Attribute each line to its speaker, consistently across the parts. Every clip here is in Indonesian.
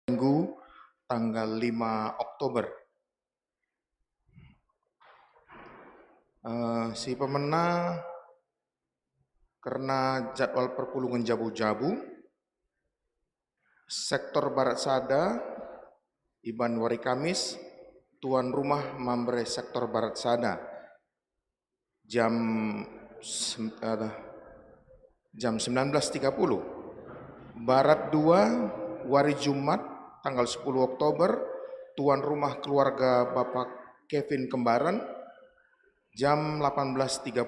Speaker 1: Minggu tanggal 5 Oktober. Si pemena karena jadwal perpulungan jabu-jabu, sektor Barat Sada, Iban Wari Kamis, tuan rumah Mambre sektor Barat Sada, jam 19.30. Barat 2, Wari Jumat, tanggal 10 Oktober, tuan rumah keluarga Bapak Kevin Kembaran, jam 18.30.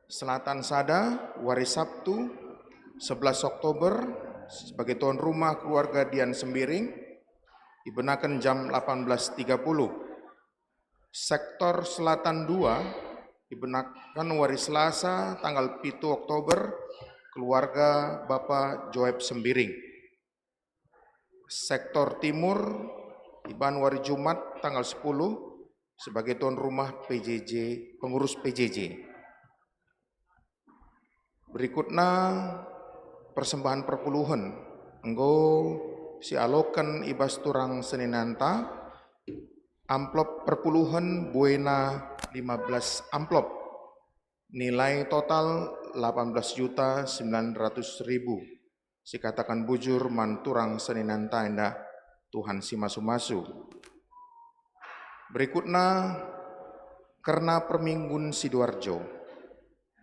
Speaker 1: Selatan Sada, Wari Sabtu, 11 Oktober, sebagai tuan rumah keluarga Dian Sembiring, dibenakan jam 18.30. Sektor Selatan 2, dibenakan Wari Selasa, tanggal 7 Oktober, keluarga Bapak Joeb Sembiring. Sektor Timur, Iban Wari Jumat, tanggal 10, sebagai tuan rumah PJJ, pengurus PJJ. Berikutnya persembahan perpuluhan. Enggo si alokan ibas turang seninanta, amplop perpuluhan buena 15 amplop. Nilai total 18.900.000. Si katakan bujur manturang seninanta endah Tuhan si masu-masu. Berikutnya karena perminggun Sidoarjo.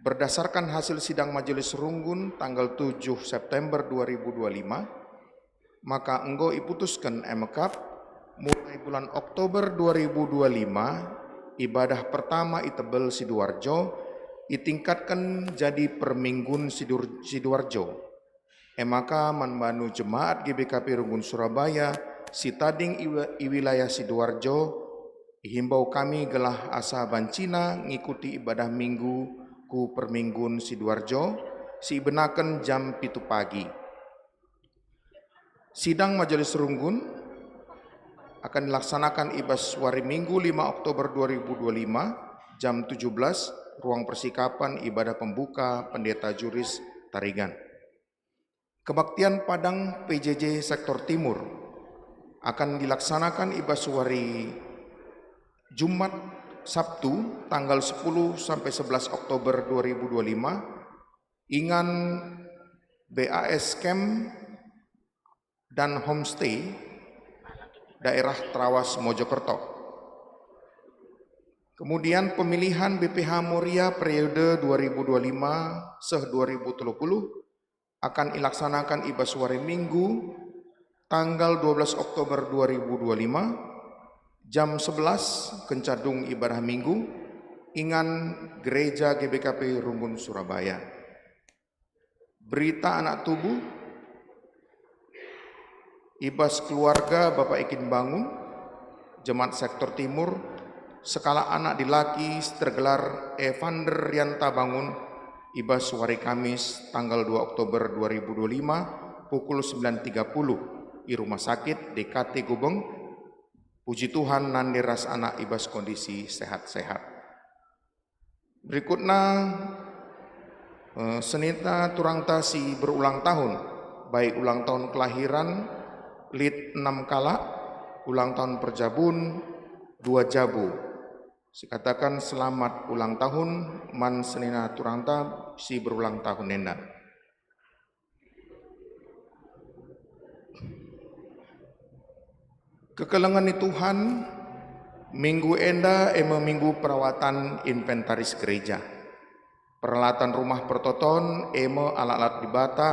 Speaker 1: Berdasarkan hasil sidang Majelis Runggun tanggal 7 September 2025, maka enggo iputuskan MKAP mulai bulan Oktober 2025 ibadah pertama Itebel Sidoarjo ditingkatkan jadi perminggun Sidoarjo. Maka manbanu jemaat GBKP Runggun Surabaya si tading wilayah Sidoarjo himbau kami gelah asa bancina ngikuti ibadah minggu ku perminggun Sidoarjo si benaken jam 7 pagi. Sidang Majelis Runggun akan dilaksanakan ibas wari Minggu 5 Oktober 2025 jam 17, ruang persikapan ibadah pembuka Pendeta Juris Tarigan. Kebaktian Padang PJJ Sektor Timur akan dilaksanakan ibas wari Jumat Sabtu tanggal 10 sampai 11 Oktober 2025 ingan BAS Camp dan Homestay daerah Trawas Mojokerto. Kemudian pemilihan BPH Moria periode 2025-2030 akan dilaksanakan ibas wari Minggu tanggal 12 Oktober 2025 jam 11 kencadung ibadah minggu ingan gereja GBKP Runggun Surabaya. Berita anak tubuh ibas keluarga Bapak Ikin Bangun Jemaat Sektor Timur skala anak dilaki tergelar Evander Rianta Bangun ibas wari Kamis tanggal 2 Oktober 2025 pukul 9.30 di Rumah Sakit DKT Gubeng. Puji Tuhan nandiras anak ibas kondisi sehat-sehat. Berikutnya senita turangta si berulang tahun, baik ulang tahun kelahiran lid 6 kala, ulang tahun perjabun 2 jabu. Sikatakan selamat ulang tahun man senina turangta si berulang tahun nenda. Kekelengan Tuhan, minggu enda minggu perawatan inventaris gereja. Peralatan rumah pertoton alat-alat dibata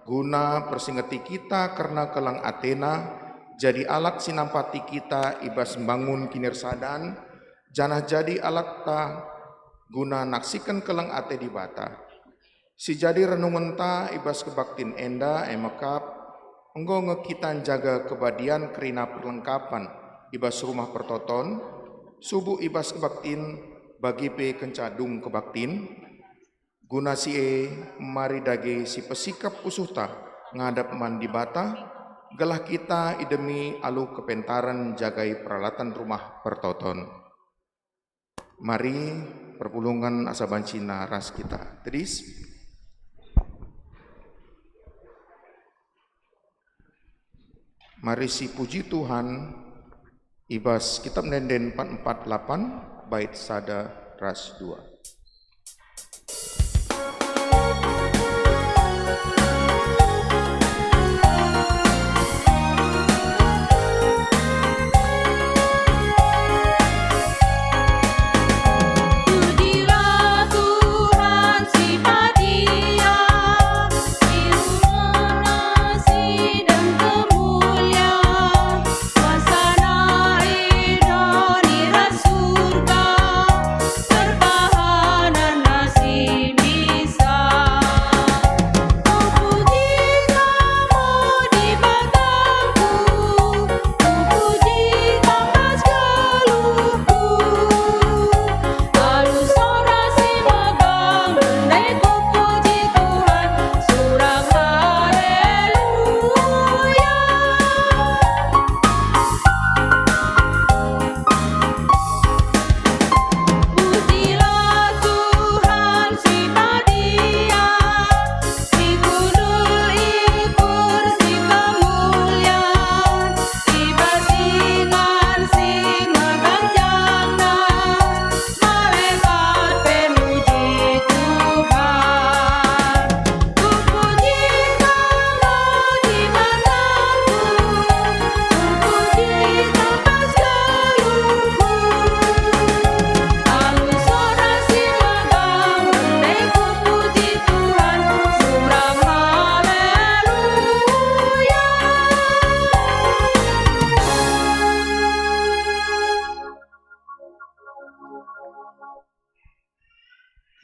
Speaker 1: guna persingeti kita karena kelang Athena jadi alat sinampati kita ibas membangun kinirsadan janah jadi alat ta guna naksikan kelang ate dibata. Si jadi renungan ta ibas kebaktin enda emekap enggo ngekitan jaga kebadian kerina perlengkapan ibas rumah pertoton, subuh ibas kebaktin bagi pe kencadung kebaktin, guna si mari dage si pesikap usuhta ngadap mandi bata, gelah kita idemi alu kepentaran jagai peralatan rumah pertoton. Mari perpulungan asabancina ras kita. Tedis. Mari si puji Tuhan, ibas kitab Nenden 448 bait sada ras 2.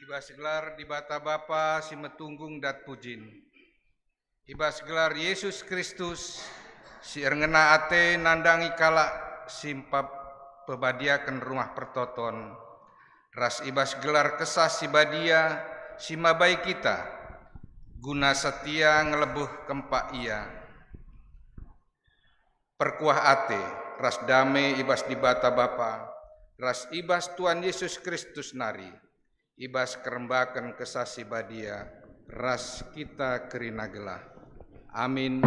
Speaker 2: Ibas gelar di bata Bapa si metunggung dat pujin. Ibas gelar Yesus Kristus si erngena ate nandangi kala simpap pebadiakan rumah pertoton. Ras ibas gelar kesah si badia si mabai kita guna setia ngelebuh kempak ia. Perkuah ate ras dame ibas di bata Bapa, ras ibas Tuhan Yesus Kristus nari. Ibas kerembakan kesasi badia, ras kita kerina gelah. Amin.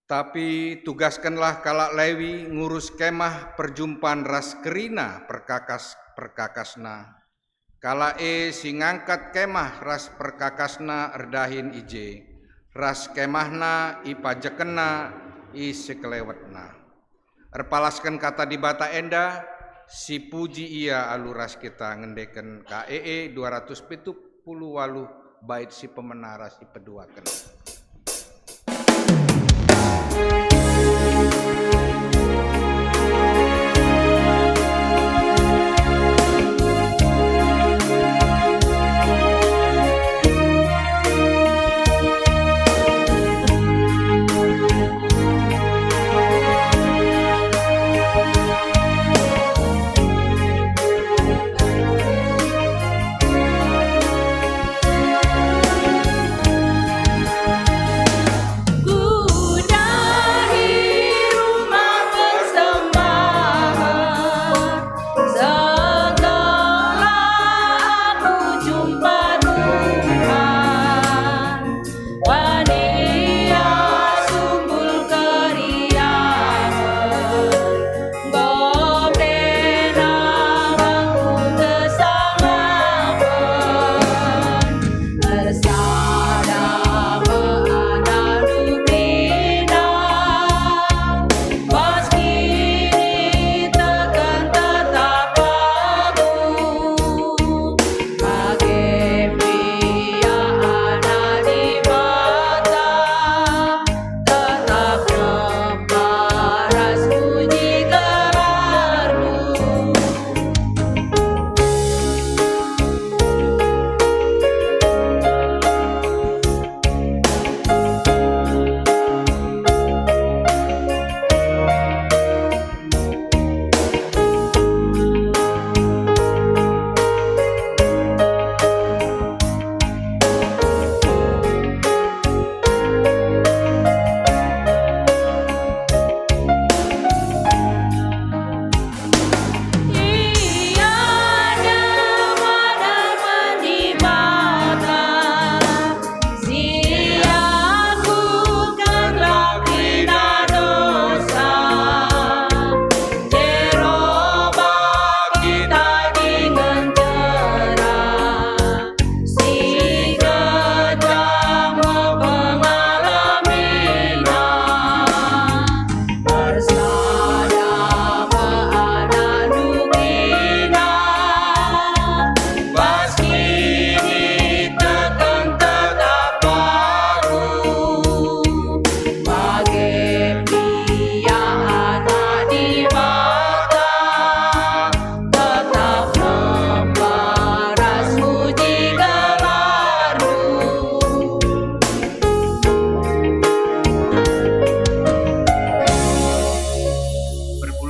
Speaker 2: Tapi tugaskanlah kalak Lewi ngurus kemah perjumpaan ras kerina perkakasna. Kala si ngangkat kemah ras perkakasna erdahin ije. Ras kemahna ipajekena sekelewetna. Erpalaskan kata di bata enda si puji ia alu ras kita ngendeken KEE 278 bait si pemenara si peduaken.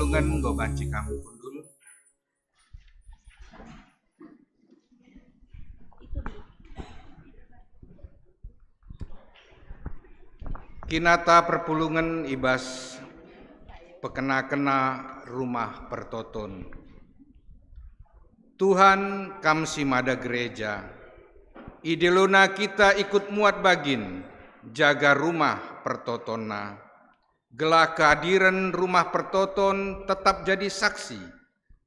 Speaker 2: perpulungan go banci kamu kundul. Kinata perpulungan ibas pekena-kena rumah pertoton. Tuhan kamsi mada gereja, idelona kita ikut muat bagin, jaga rumah pertotonna. Gelah kehadiran rumah pertoton tetap jadi saksi,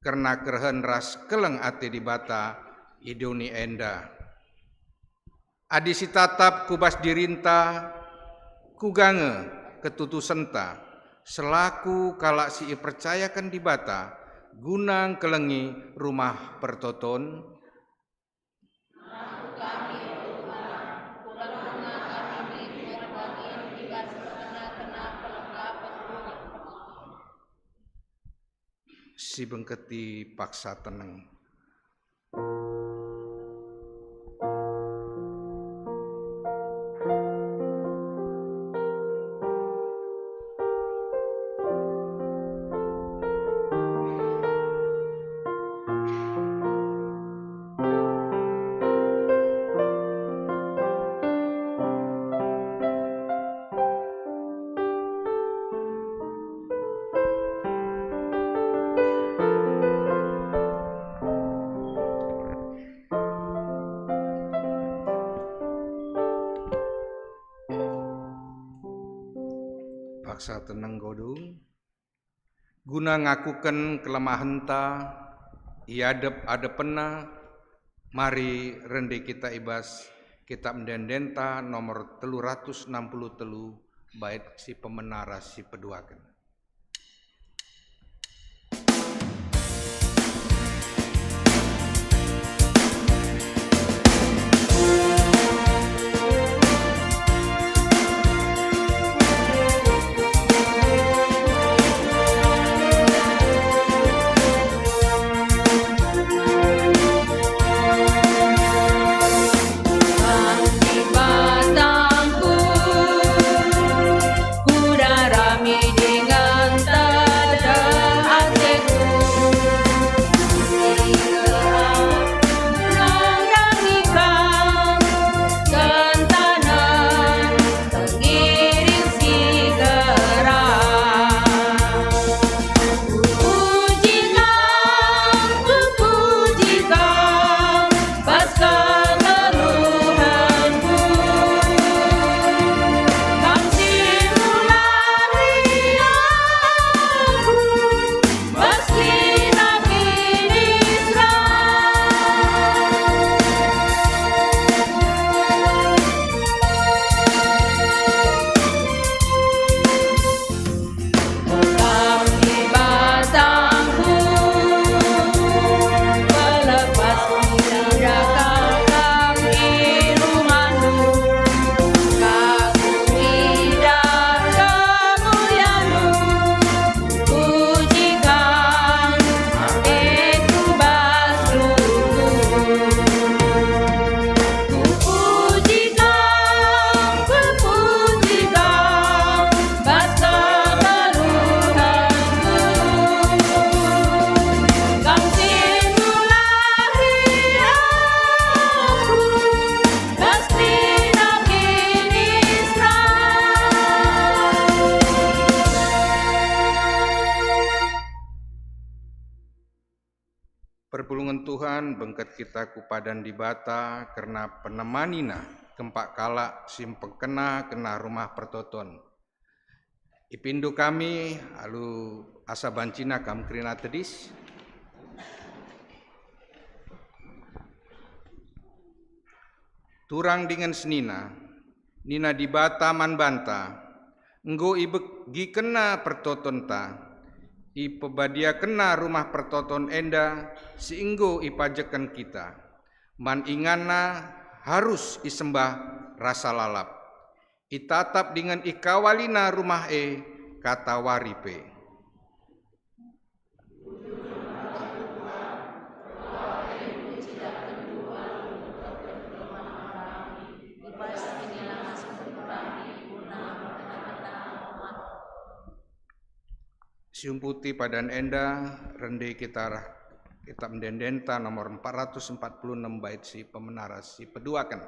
Speaker 2: karena kerhen ras keleng ate di bata idoni enda. Adisi tatap kubas dirinta, kugange ketutu senta, selaku kalak si percayakan di bata, gunang kelengi rumah pertoton. Si bengketi paksa tenang. Paksa tenang godung, guna ngakukan kelemahan ta, adepena, mari rende kita ibas kitab mendendenta nomor 363 bait si pemenara si peduakan. Perpulungan Tuhan bengket kita kupadan di bata karena penemanina kempak kalak simpeng kena rumah pertoton. Ipindu kami alu asa bancina kam krina tedis. Turang dengan senina, nina di bata man banta, enggo ibegi kena pertoton ta. Ipebadia kena rumah pertoton enda siinggo ipajekan kita. Man ingana harus isembah rasa lalap. Itatap dengan ikawalina rumah kata waripe. Siumputi padan enda rende kita mendendenta nomor 446 bait si pemenaras si peduakan.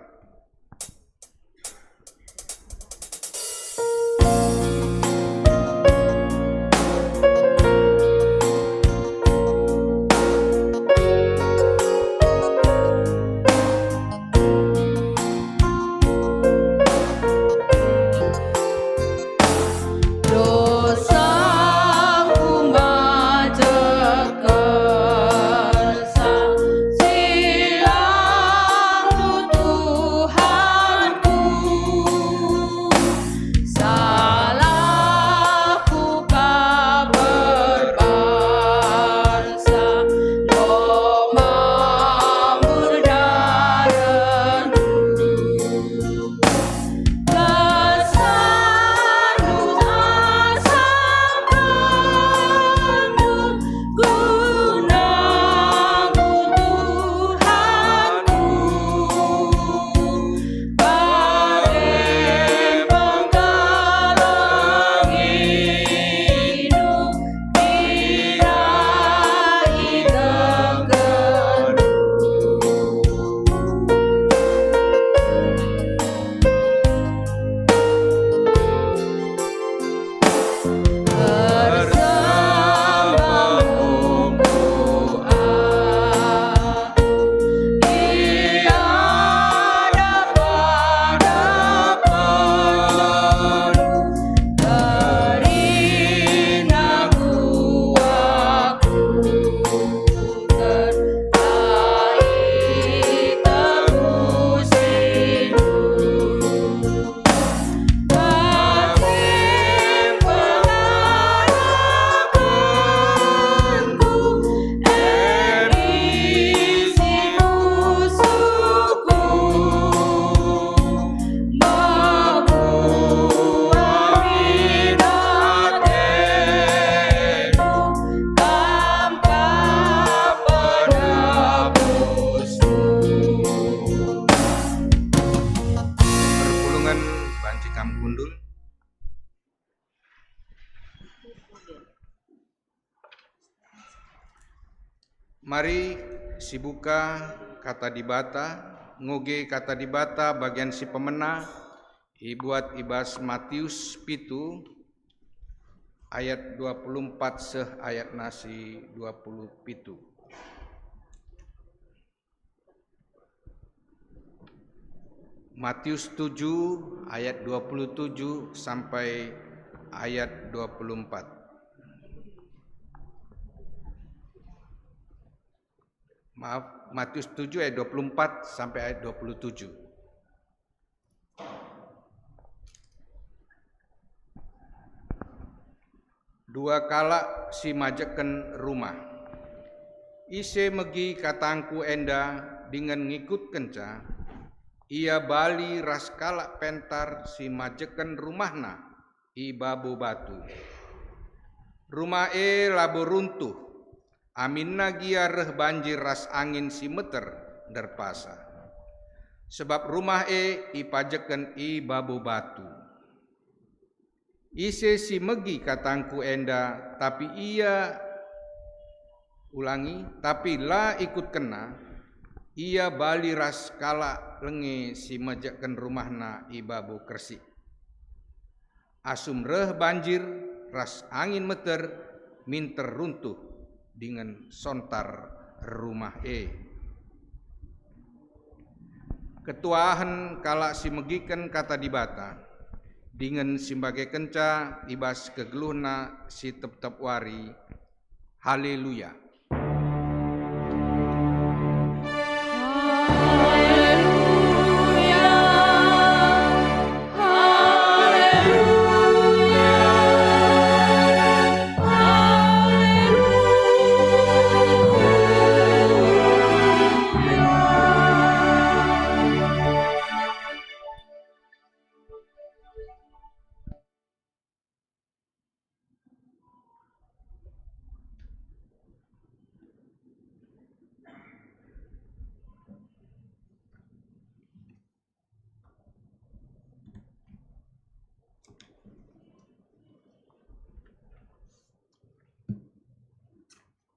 Speaker 2: Mari sibuka kata dibata, ngoge kata dibata bagian si pemena, ibuat ibas Matius pitu ayat 24 seh ayat nasi 20 pitu. Matius 7 ayat 27 sampai ayat 24. Maaf, Matius 7 ayat 24 sampai ayat 27. Dua kala si majeken rumah. Ise megi katangku enda dengan ngikut kenca. Ia bali ras kala pentar si majeken rumahna i babu batu. Rumah labo runtuh. Aminna gia reh banjir ras angin si meter derpasa. Sebab rumah ipajeken i babu batu. Ise si megi katangku enda, tapi ia tapi la ikut kena, ia bali ras kala lenge si majeken rumahna i babu kersi. Asum reh banjir ras angin meter minter runtuh dengan sontar rumah Ketuahan kala si megiken kata dibata, dengan simbagai kenca ibas kegeluhna si tep-tep wari. Haleluya.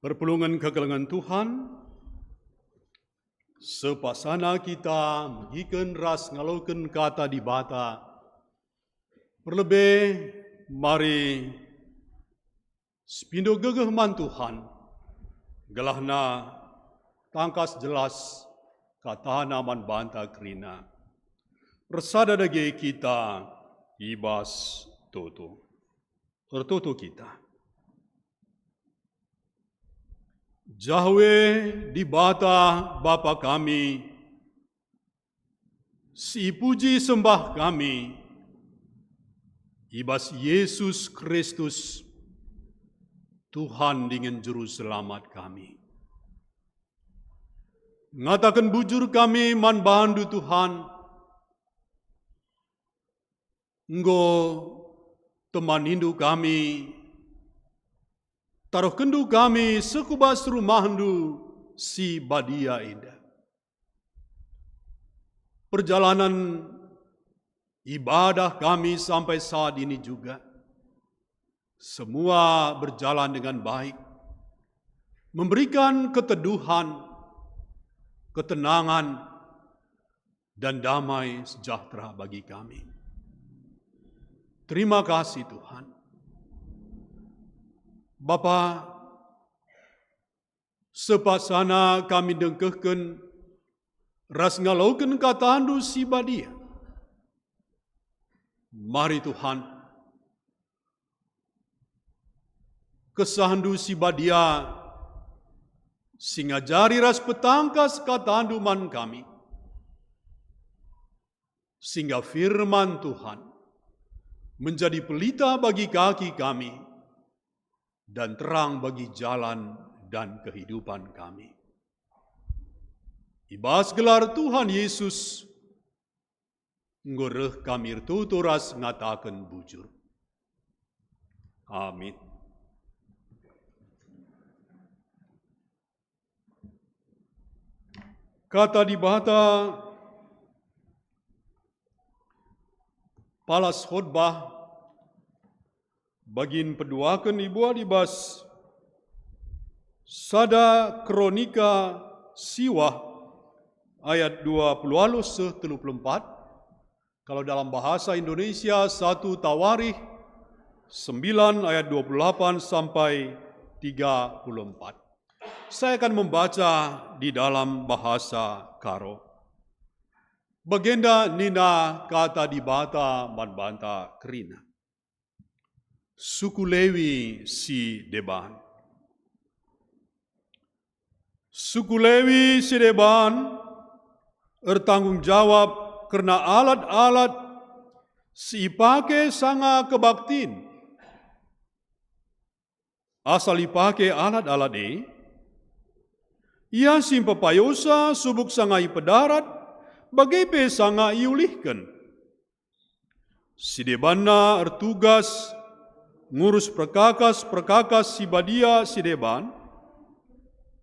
Speaker 3: Perpulungan kegelangan Tuhan, sepasana kita mengikan ras ngalaukan kata di bata. Perlebih, mari sepindo gegeh man Tuhan, gelahna tangkas jelas kata naman banta kerina. Resada dage kita ibas toto. Ertoto kita. Jahwe di bata Bapa kami, si puji sembah kami, ibas Yesus Kristus, Tuhan dengan juru selamat kami. Ngatakan bujur kami man bandu Tuhan, Enggo teman hindu kami, taruh kendu kami sekubas rumahandu si badia indah. Perjalanan ibadah kami sampai saat ini juga, semua berjalan dengan baik, memberikan keteduhan, ketenangan, dan damai sejahtera bagi kami. Terima kasih Tuhan. Bapa, sepasana kami dengkehkan ras ngalaukan katandu si badia. Mari Tuhan, kesahandu si badia singajari ras petangkas katandu man kami. Sehingga firman Tuhan menjadi pelita bagi kaki kami dan terang bagi jalan dan kehidupan kami. Ibas gelar Tuhan Yesus, ngoreh kami tuturas ngatakan bujur. Amin. Kata di bata palas khotbah bagin peduakan ibu adibas sada kronika siwah ayat 20 alus 34. Kalau dalam bahasa Indonesia 1 Tawarikh 9 ayat 28 sampai 34. Saya akan membaca di dalam bahasa Karo. Bagenda nina kata di bata manbanta kerina. Suku Lewi si Deban. Suku Lewi si Deban bertanggung jawab karena alat-alat si ipake sanga kebaktin. Asal ipake alat-alat ia simpa payosa subuk sanga ipedarat bagai pesanga iulihkan. Si Debana ertugas ngurus perkakas si badia si Deban,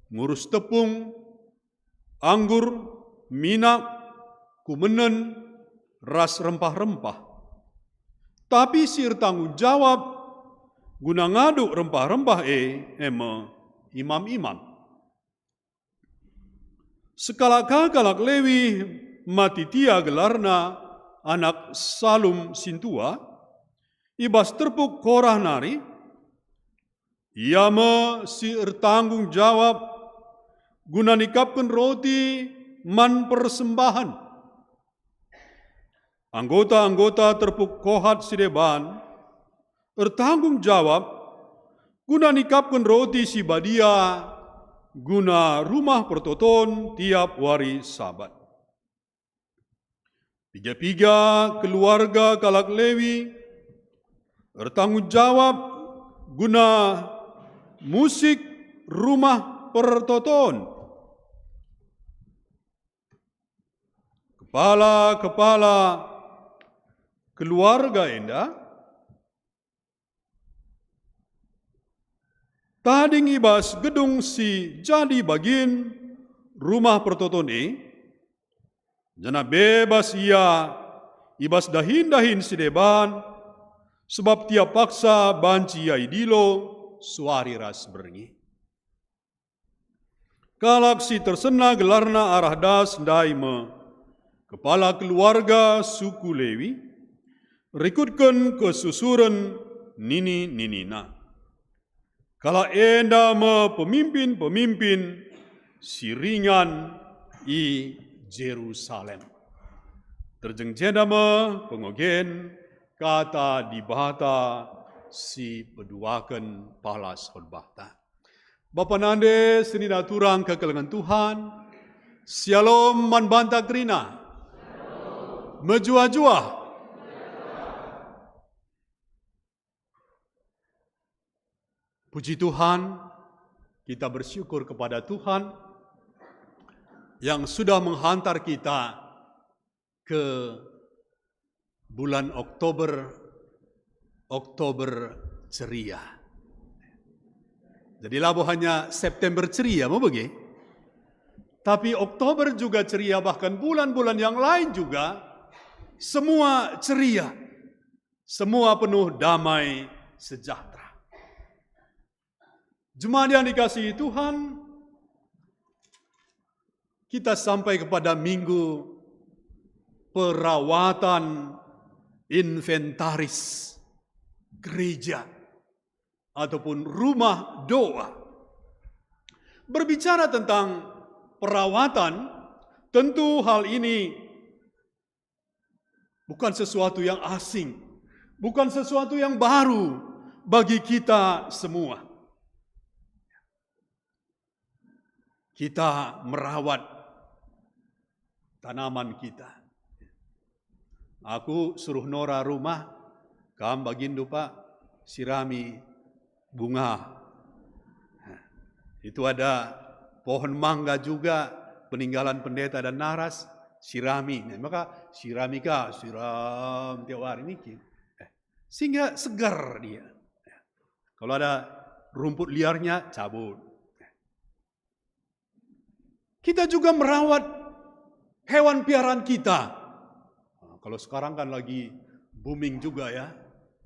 Speaker 3: ngurus tepung, anggur, minyak, kumenen, ras rempah-rempah. Tapi si tanggung jawab guna ngaduk rempah-rempah imam-imam. Sekalak-kalak Lewi Matitia gelarna anak Salum Sintua, ibas terpuk Korah nari, ia si ertanggung jawab guna nikapkan roti man persembahan. Anggota-anggota terpuk Kohat si Deban ertanggung jawab guna nikapkan roti si badia guna rumah pertoton tiap hari Sabat. Tiga-tiga keluarga kalak Lewi bertanggung jawab guna musik rumah pertoton. Kepala-kepala keluarga enda tading ibas gedung si jadi bagian rumah pertoton jana bebas ia ibas dahin-dahin si Deban sebab tiap paksa banci ia idilo suari ras berengi. Kalaksi tersena gelarna arah das daima, kepala keluarga suku Lewi, rikutkan kesusuran nini-ninina. Kala enda me pemimpin-pemimpin siringan i Jerusalem. Terjengjenda me pengogen kata dibata si peduakan palas khotbahta. Bapa nande seni naturang kekelengan Tuhan, Shalom man banta krina, mejua-jua. Puji Tuhan, kita bersyukur kepada Tuhan yang sudah menghantar kita ke bulan Oktober ceria. Jadi labo hanya September ceria, mau bagi? Tapi Oktober juga ceria, bahkan bulan-bulan yang lain juga, semua ceria. Semua penuh damai sejahtera. Jemaat yang dikasihi Tuhan, kita sampai kepada minggu perawatan inventaris gereja ataupun rumah doa. Berbicara tentang perawatan, tentu hal ini bukan sesuatu yang asing, bukan sesuatu yang baru bagi kita semua. Kita merawat tanaman kita. Aku suruh Nora rumah, kam bagindu Pak, sirami bunga. Itu ada pohon mangga juga, peninggalan pendeta dan naras, sirami. Maka siramika, siram tiap hari ini. Sehingga segar dia. Kalau ada rumput liarnya, cabut. Kita juga merawat hewan piaraan kita. Kalau sekarang kan lagi booming juga ya.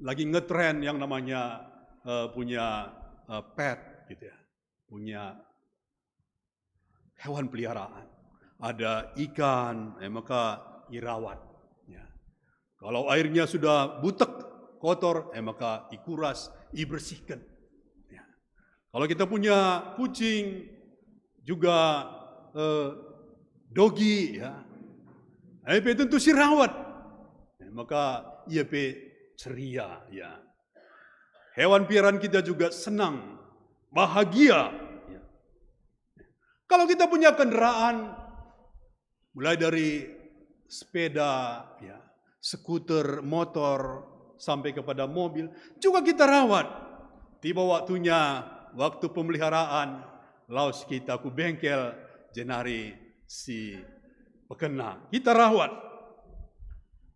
Speaker 3: Lagi ngetren yang namanya punya pet gitu ya, punya hewan peliharaan. Ada ikan, maka dirawat. Ya. Kalau airnya sudah butek, kotor, maka dikuras, dibersihkan. Ya. Kalau kita punya kucing, juga dogi, ya, tentu si rawat, maka ia ceria, ya. Hewan piaraan kita juga senang, bahagia. Kalau kita punya kendaraan, mulai dari sepeda, ya, skuter, motor, sampai kepada mobil, juga kita rawat. Tiba waktunya, waktu pemeliharaan, laos kita ku bengkel, jenari si pekena. Kita rawat.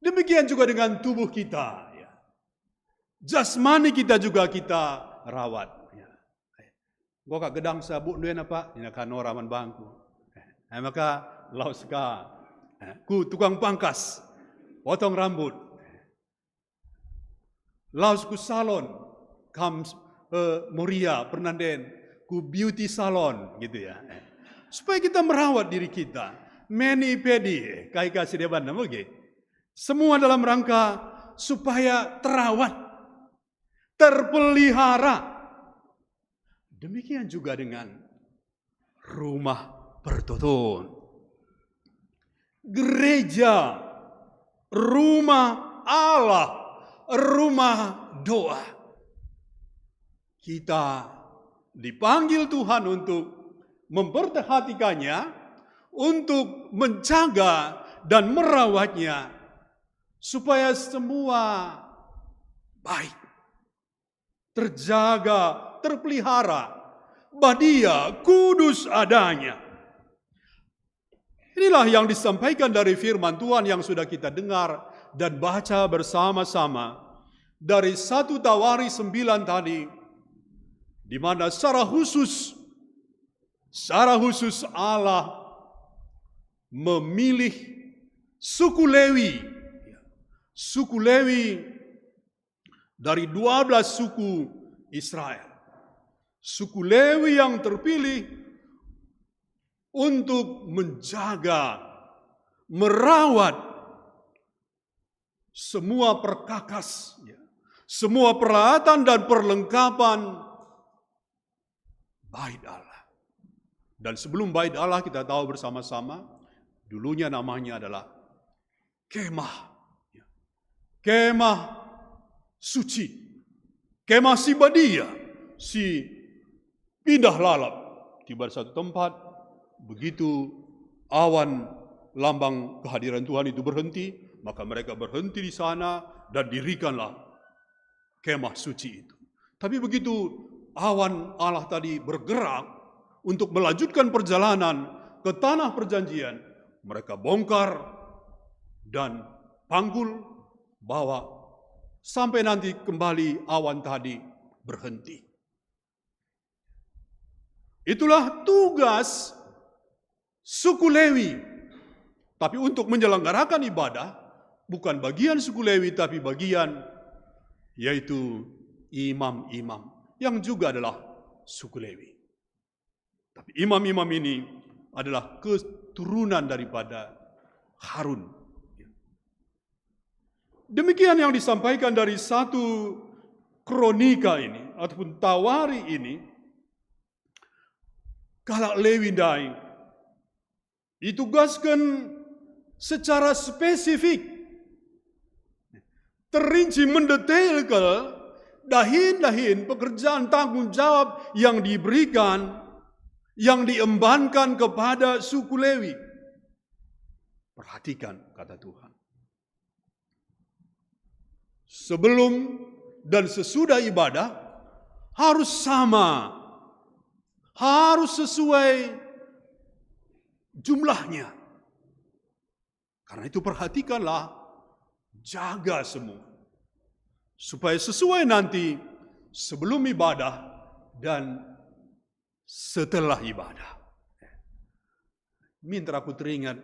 Speaker 3: Demikian juga dengan tubuh kita. Jasmani kita juga kita rawat. Gua kak gedang sabuk duena Pak, ini kan orang bangku. Maka laos ka, ku tukang pangkas, potong rambut. Laos ku salon, kam Moria Pernanden, ku beauty salon gitu ya. Supaya kita merawat diri kita. Mani pedi, kai kasih deban nama semua dalam rangka supaya terawat, terpelihara. Demikian juga dengan rumah pertoton. Gereja, rumah Allah, rumah doa. Kita dipanggil Tuhan untuk memperhatikannya, untuk menjaga dan merawatnya, supaya semua baik, terjaga, terpelihara, badia, kudus adanya. Inilah yang disampaikan dari firman Tuhan yang sudah kita dengar dan baca bersama-sama dari 1 Tawaris 9 tadi, di mana secara khusus Allah memilih suku Lewi dari 12 suku Israel. Suku Lewi yang terpilih untuk menjaga, merawat semua perkakas, semua peralatan dan perlengkapan bait Allah. Dan sebelum bait Allah kita tahu bersama-sama, dulunya namanya adalah kemah. Kemah suci. Kemah si Badia, si pindah lalap. Tiba di satu tempat, begitu awan lambang kehadiran Tuhan itu berhenti, maka mereka berhenti di sana dan dirikanlah kemah suci itu. Tapi begitu awan Allah tadi bergerak untuk melanjutkan perjalanan ke tanah perjanjian, mereka bongkar dan panggul, bawa, sampai nanti kembali awan tadi berhenti. Itulah tugas suku Lewi. Tapi untuk menyelenggarakan ibadah, bukan bagian suku Lewi, tapi bagian yaitu imam-imam yang juga adalah suku Lewi. Tapi imam-imam ini adalah keturunan daripada Harun. Demikian yang disampaikan dari 1 Kronika ini, ataupun Tawari ini, kalau Lewi Dai ditugaskan secara spesifik, terinci mendetailkan dahin-dahin pekerjaan tanggung jawab yang diberikan, yang diembankan kepada suku Lewi. Perhatikan kata Tuhan. Sebelum dan sesudah ibadah harus sama, harus sesuai jumlahnya. Karena itu perhatikanlah, jaga semua. Supaya sesuai nanti sebelum ibadah dan setelah ibadah. Minta aku teringat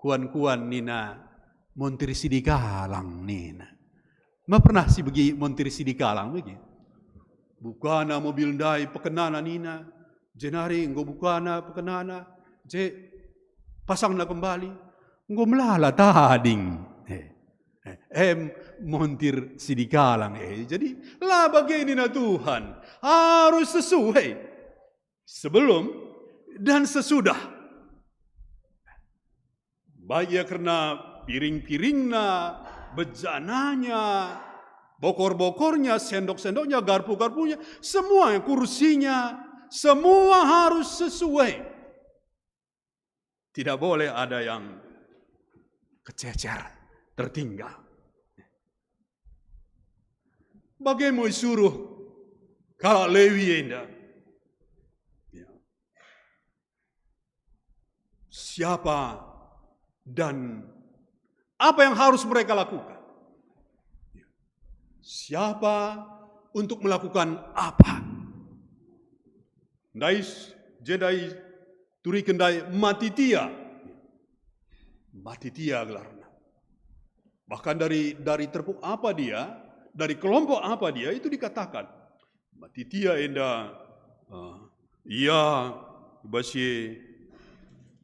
Speaker 3: kuan-kuan nina montiri sidikalang nina. Ma pernah si bagi montiri sidikalang bagi. Bukana mobil dai pekenana nina, jenari nggo bukana pekenana, je pasang na kembali, nggo melala tading. Montir sidikalang jadi lah begini na Tuhan harus sesuai sebelum dan sesudah. Baik ya karena piring-piringnya, bejananya, bokor-bokornya, sendok-sendoknya, garpu-garpunya, semua yang kursinya, semua harus sesuai. Tidak boleh ada yang kececer, tertinggal. Bagaimana suruh kalau Lewi indah? Siapa dan apa yang harus mereka lakukan? Siapa untuk melakukan apa? Dais jedai turi kendai Matitia. Matitia gelarnya. Bahkan dari terpuk apa dia, dari kelompok apa dia, itu dikatakan. Matitia enda, iya, basi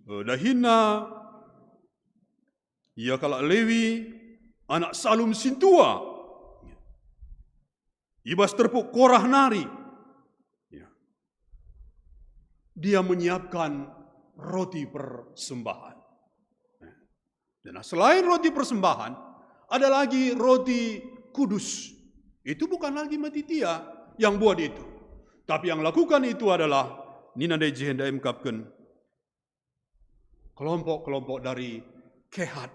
Speaker 3: dahina, iya kalau Lewi, anak Salum Sintua, ibas terpuk Korah Nari. Dia menyiapkan roti persembahan. Dan selain roti persembahan, ada lagi roti kudus. Itu bukan lagi Matitia yang buat itu. Tapi yang lakukan itu adalah Nina Dejenda mengungkapkan kelompok-kelompok dari Kehat.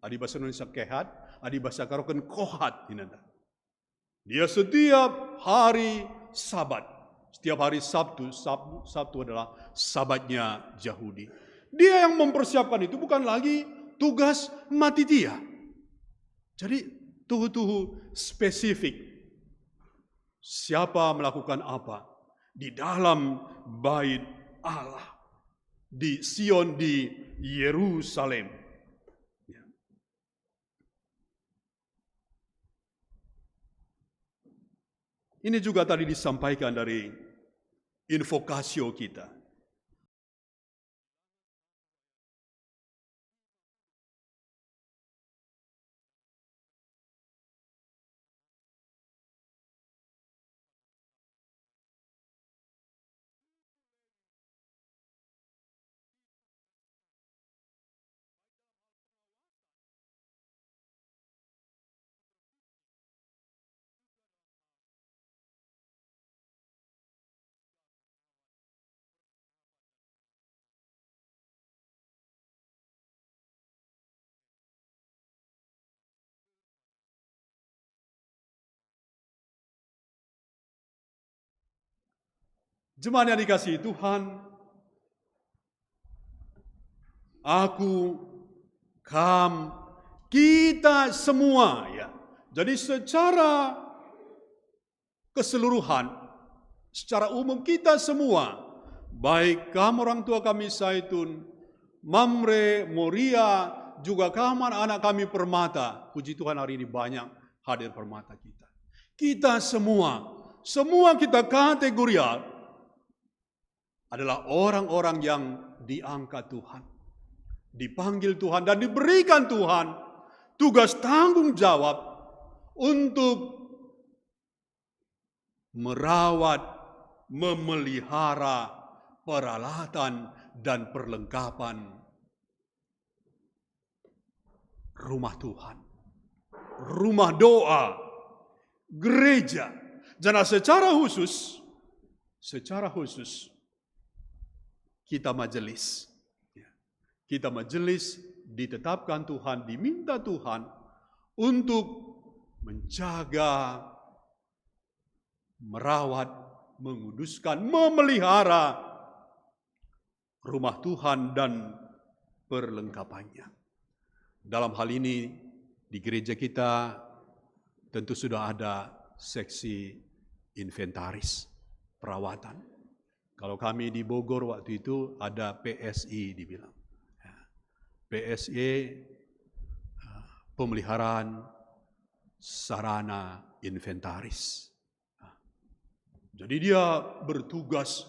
Speaker 3: Adi bahasa Indonesia Kehat, adi bahasa Karoken Kohat. Dia setiap hari Sabat, setiap hari Sabtu adalah Sabatnya Yahudi. Dia yang mempersiapkan itu bukan lagi tugas Matitia. Jadi tuhu-tuhu spesifik. Siapa melakukan apa di dalam bait Allah. Di Sion, di Yerusalem. Ini juga tadi disampaikan dari invokasio kita. Jemaat yang dikasihi Tuhan, aku, kita semua ya. Jadi secara keseluruhan, secara umum kita semua, baik kamu orang tua kami Zaitun, Mamre, Moria, juga kamu anak kami Permata. Puji Tuhan hari ini banyak hadir Permata kita. Kita semua kita kategorial adalah orang-orang yang diangkat Tuhan, dipanggil Tuhan dan diberikan Tuhan tugas tanggung jawab untuk merawat, memelihara peralatan dan perlengkapan rumah Tuhan, rumah doa, gereja. Dan secara khusus kita majelis. Kita majelis ditetapkan Tuhan, diminta Tuhan untuk menjaga, merawat, menguduskan, memelihara rumah Tuhan dan perlengkapannya. Dalam hal ini di gereja kita tentu sudah ada seksi inventaris perawatan. Kalau kami di Bogor waktu itu ada PSI dibilang. PSI pemeliharaan sarana inventaris. Jadi dia bertugas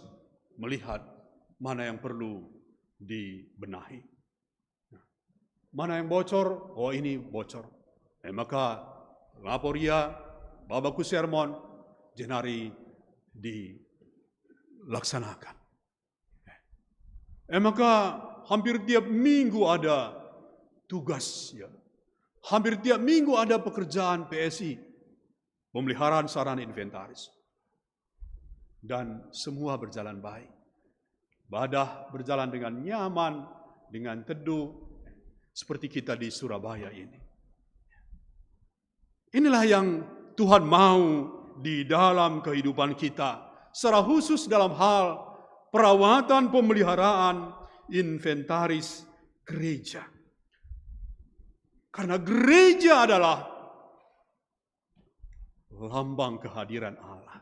Speaker 3: melihat mana yang perlu dibenahi. Mana yang bocor? Oh ini bocor. Maka lapor ia, Babaku sermon, jenari dilaksanakan. Maka hampir tiap minggu ada tugas. Ya. Hampir tiap minggu ada pekerjaan PSI. Pemeliharaan sarana inventaris. Dan semua berjalan baik. Ibadah berjalan dengan nyaman, dengan teduh, seperti kita di Surabaya ini. Inilah yang Tuhan mau di dalam kehidupan kita, secara khusus dalam hal perawatan pemeliharaan inventaris gereja. Karena gereja adalah lambang kehadiran Allah.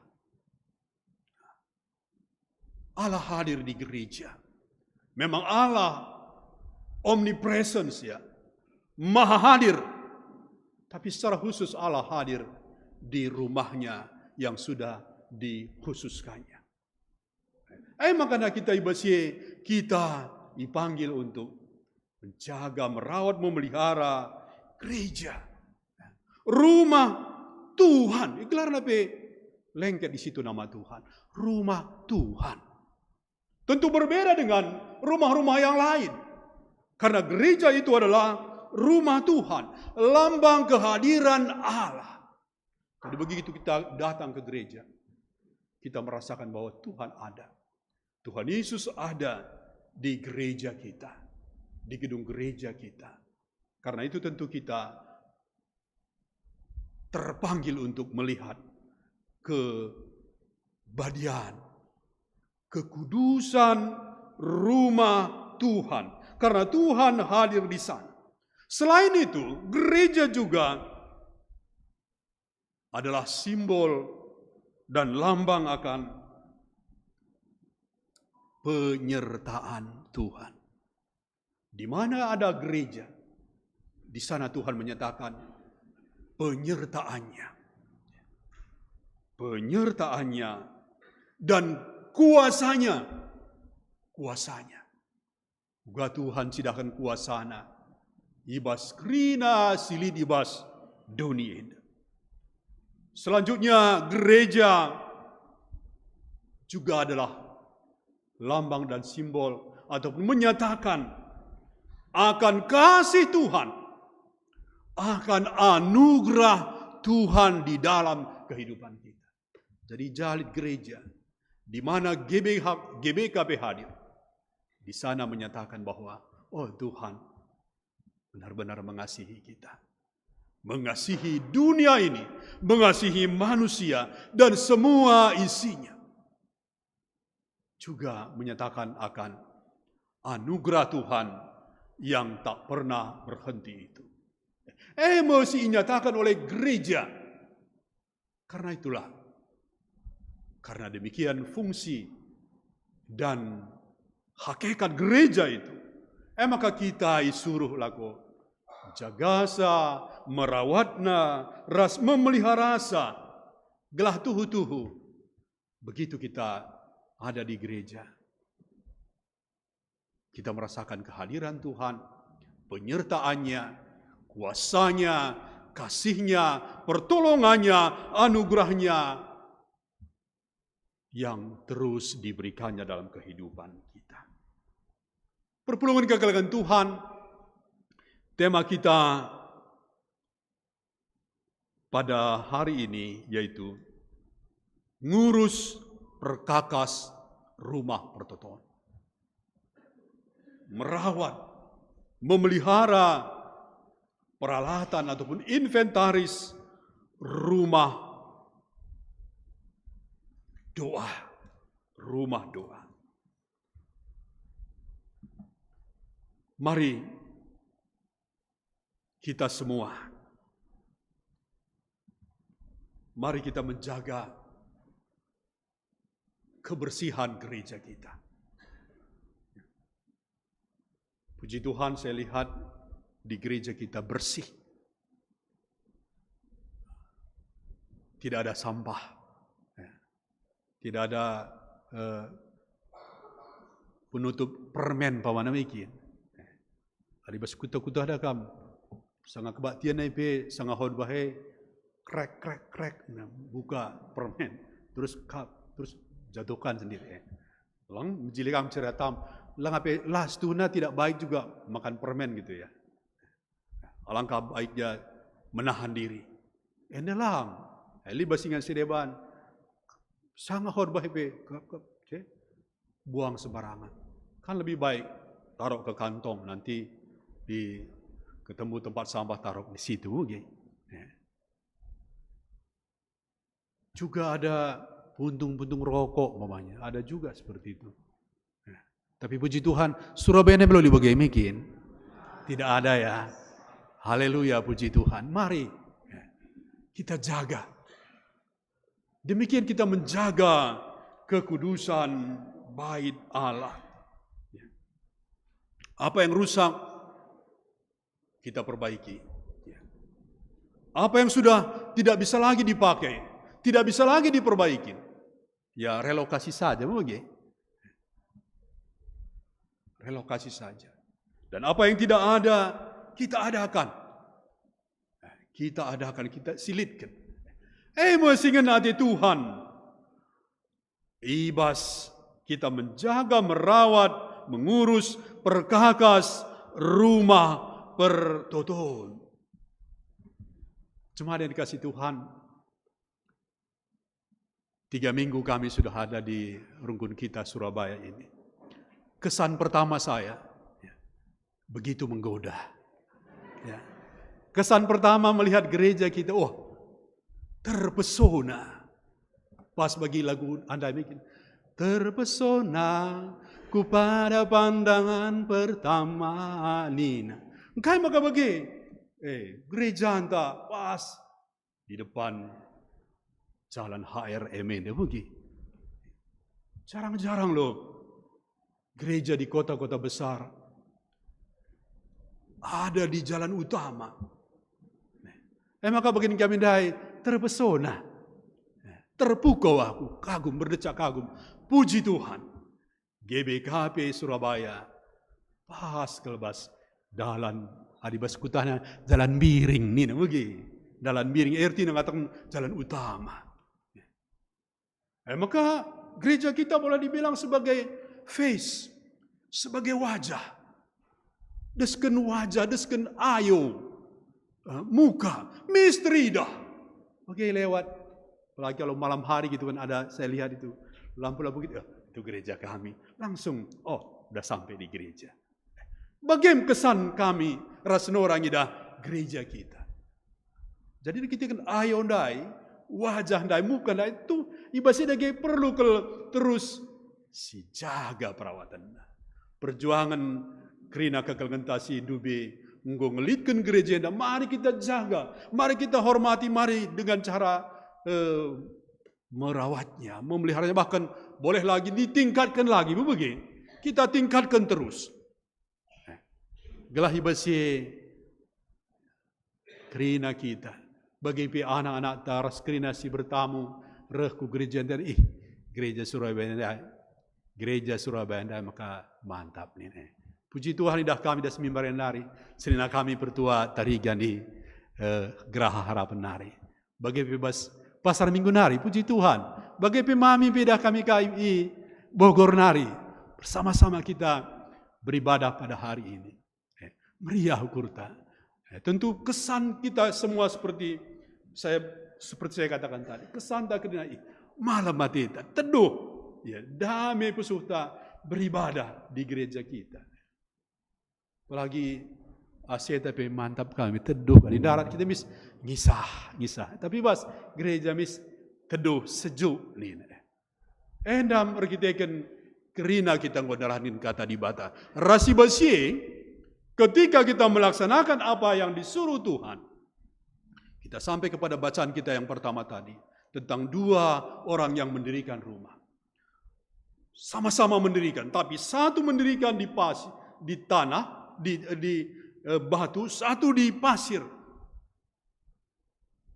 Speaker 3: Allah hadir di gereja. Memang Allah omnipresence ya, maha hadir. Tapi secara khusus Allah hadir di rumahnya yang sudah dikhususkannya. Makanya kita dipanggil untuk menjaga, merawat, memelihara gereja, rumah Tuhan. Iklar nape lengket di situ nama Tuhan, rumah Tuhan. Tentu berbeda dengan rumah-rumah yang lain. Karena gereja itu adalah rumah Tuhan, lambang kehadiran Allah. Jadi begitu kita datang ke gereja, kita merasakan bahwa Tuhan ada. Tuhan Yesus ada di gereja kita, di gedung gereja kita. Karena itu tentu kita terpanggil untuk melihat kebadian, kekudusan rumah Tuhan. Karena Tuhan hadir di sana. Selain itu, gereja juga adalah simbol dan lambang akan penyertaan Tuhan. Di mana ada gereja, di sana Tuhan menyatakan penyertaannya. Penyertaannya dan kuasanya. Gua Tuhan sidakan kuasana. Ibas krina silid ibas dunia. Selanjutnya gereja juga adalah lambang dan simbol ataupun menyatakan akan kasih Tuhan, akan anugerah Tuhan di dalam kehidupan kita. Jadi jalid gereja di mana GBKP hadir, di sana menyatakan bahwa oh Tuhan benar-benar mengasihi kita. Mengasihi dunia ini, mengasihi manusia dan semua isinya. juga menyatakan akan anugerah Tuhan yang tak pernah berhenti itu. Mesti dinyatakan oleh gereja. Karena demikian fungsi dan hakikat gereja itu. Maka kita disuruh laku jagasa, merawatna, memeliharasa, gelah tuhu-tuhu. Begitu kita ada di gereja. Kita merasakan kehadiran Tuhan, penyertaannya, kuasanya, kasihnya, pertolongannya, anugerahnya yang terus diberikannya dalam kehidupan kita. Perpulungan kekalahan Tuhan, tema kita pada hari ini yaitu ngurus perkakas rumah pertotoan. Merawat, memelihara peralatan ataupun inventaris rumah doa. Rumah doa. Mari kita semua, mari kita menjaga kebersihan gereja kita. Puji Tuhan, saya lihat di gereja kita bersih. Tidak ada sampah. Tidak ada penutup permen pawana bikin. Hari baskuta-kuta ada kam. Sangat kebaktian IP, sangat hot bahe, krek. Buka permen. Terus jatuhkan sendiri. Lang menjilikam ceratam. Lang apa last tuna tidak baik juga makan permen gitu ya. Alangkah baiknya menahan diri. Enelang. Eli basingan sedeban. Sangat horbat buang sembarangan. Kan lebih baik taruh ke kantong, nanti di ketemu tempat sampah taruh di situ. Juga ada puntung-puntung rokok mamanya, ada juga seperti itu. Tapi puji Tuhan, Surabaya ini belum dibagaimana? Tidak ada ya. Haleluya, puji Tuhan. Mari kita jaga. Demikian kita menjaga kekudusan bait Allah. Apa yang rusak, kita perbaiki. Apa yang sudah tidak bisa lagi dipakai, tidak bisa lagi diperbaiki, ya relokasi saja, begitu. Relokasi saja. Dan apa yang tidak ada, kita adakan. Kita adakan, kita silitkan. Mesingan hati Tuhan. Ibas kita menjaga, merawat, mengurus, perkakas rumah pertoton. Cuma yang dikasih Tuhan. 3 minggu kami sudah ada di rungkun kita Surabaya ini. Kesan pertama saya, begitu menggoda. Kesan pertama melihat gereja kita, terpesona. Pas bagi lagu Anda bikin, terpesona ku pada pandangan pertama Nina. Engkau maka bagi, gereja anta pas di depan jalan HRM ini bagi. Jarang-jarang loh. Gereja di kota-kota besar ada di jalan utama. Maka begini kami dai terpesona, terpukau aku, kagum, berdecak kagum. Puji Tuhan, GBKP Surabaya pas kelebas dalan adibas kutana jalan biring nih nagi jalan biring RT ngatakan jalan utama. Maka gereja kita boleh dibilang sebagai face, sebagai wajah. Desken wajah, desken ayo, muka, misteri dah. Oke lewat, apalagi kalau malam hari gitu kan ada, saya lihat itu, lampu-lampu gitu, itu gereja kami. Langsung, udah sampai di gereja. Bagaimana kesan kami, rasanya orang dah gereja kita. Jadi kita kan ayo ndai, wajah ndai, muka ndai, itu ibadah perlu terus si jaga perawatan. Perjuangan kerina kekal ngentasi dube ngelitkan gereja enda. Mari kita jaga, mari kita hormati, mari dengan cara merawatnya, memeliharanya, bahkan boleh lagi ditingkatkan lagi, begitu. Kita tingkatkan terus. Gelahi basi kerina kita, bagi anak-anak taras kerina si bertamu rehku gereja dari gereja Surabaya maka mantap nih. Puji Tuhan dah kami dah semimbaran nari, selina kami pertua tarigan di Geraha Harapan Nari. Bagi bebas pasar minggu nari, puji Tuhan. Bagi pemami beda kami KMI Bogor nari, bersama-sama kita beribadah pada hari ini. Meriah kurta. Tentu kesan kita semua seperti saya katakan tadi, kesan tak kena malam mati teduh, ya damai pesuhta beribadah di gereja kita. Apalagi Asia tapi mantap kami teduh di darat kita mis ngisah. Tapi bas gereja mis teduh sejuk nih. Endam arkiteken kerina kita ngodaranin kata di bata. Rasi basie ketika kita melaksanakan apa yang disuruh Tuhan. Kita sampai kepada bacaan kita yang pertama tadi tentang dua orang yang mendirikan rumah. Sama-sama mendirikan, tapi satu mendirikan di pasir, di tanah, di batu, satu di pasir.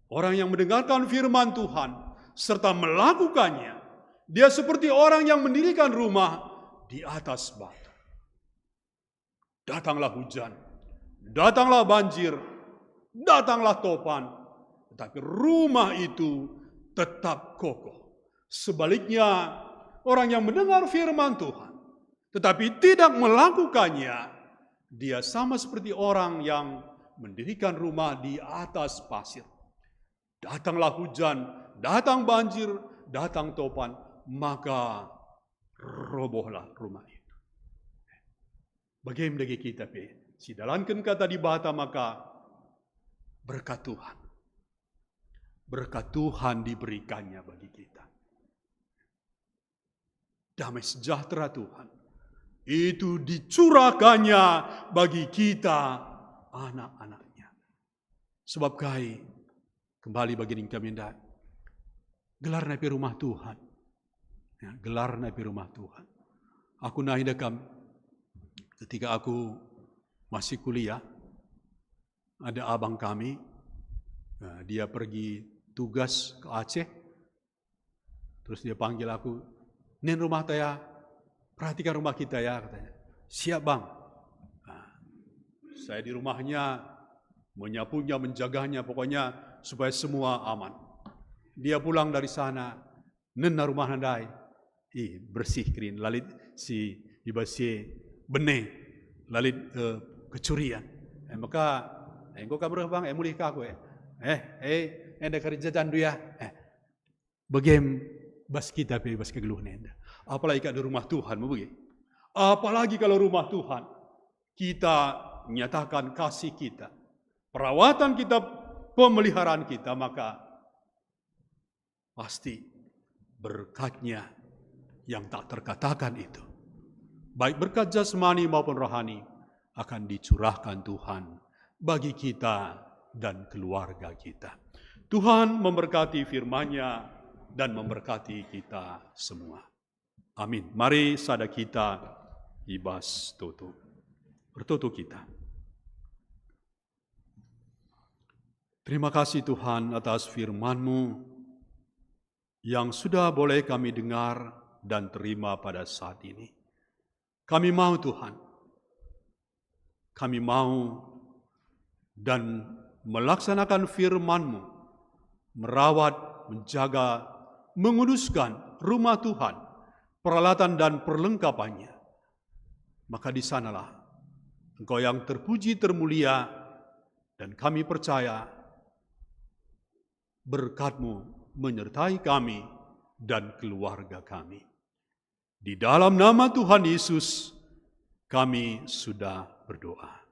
Speaker 3: Orang yang mendengarkan firman Tuhan serta melakukannya, dia seperti orang yang mendirikan rumah di atas batu. Datanglah hujan, datanglah banjir, datanglah topan, tetapi rumah itu tetap kokoh. Sebaliknya, orang yang mendengar firman Tuhan, tetapi tidak melakukannya, dia sama seperti orang yang mendirikan rumah di atas pasir. Datanglah hujan, datang banjir, datang topan, maka robohlah rumah itu. Bagaimana kita si dalankan kata di bata maka berkat Tuhan. Berkat Tuhan diberikannya bagi kita. Damai sejahtera Tuhan itu dicurahkannya bagi kita anak-anaknya. Sebab kai kembali bagi kami hendak gelar napi rumah Tuhan. Ya, gelar napi rumah Tuhan. Aku nahidakam ketika aku masih kuliah, ada abang kami, dia pergi tugas ke Aceh, terus dia panggil aku, "Nen rumah saya, perhatikan rumah kita ya," katanya. "Siap bang." Saya di rumahnya, menyapunya, menjaganya, pokoknya supaya semua aman. Dia pulang dari sana, "Nen rumah nandai, bersih kering, lalit si ibasi benih, lalit kecurian." Maka, engkau kabar bang, mulih ke aku enda kerja jandu ya. Bagaim bas kita bas kegeluh nenda. Apalagi kalau rumah Tuhan, begitu. Apalagi kalau rumah Tuhan, kita menyatakan kasih kita, perawatan kita, pemeliharaan kita, maka pasti berkatnya yang tak terkatakan itu, baik berkat jasmani maupun rohani, akan dicurahkan Tuhan bagi kita dan keluarga kita. Tuhan memberkati firman-Nya dan memberkati kita semua. Amin. Mari sada kita ibas tutup. Bertutup kita. Terima kasih Tuhan atas firman-Mu yang sudah boleh kami dengar dan terima pada saat ini. Kami mau Tuhan, kami mau dan melaksanakan firman-Mu, merawat, menjaga, menguduskan rumah Tuhan, peralatan dan perlengkapannya. Maka di sanalah Engkau yang terpuji, termulia, dan kami percaya berkat-Mu menyertai kami dan keluarga kami. Di dalam nama Tuhan Yesus, kami sudah berdoa.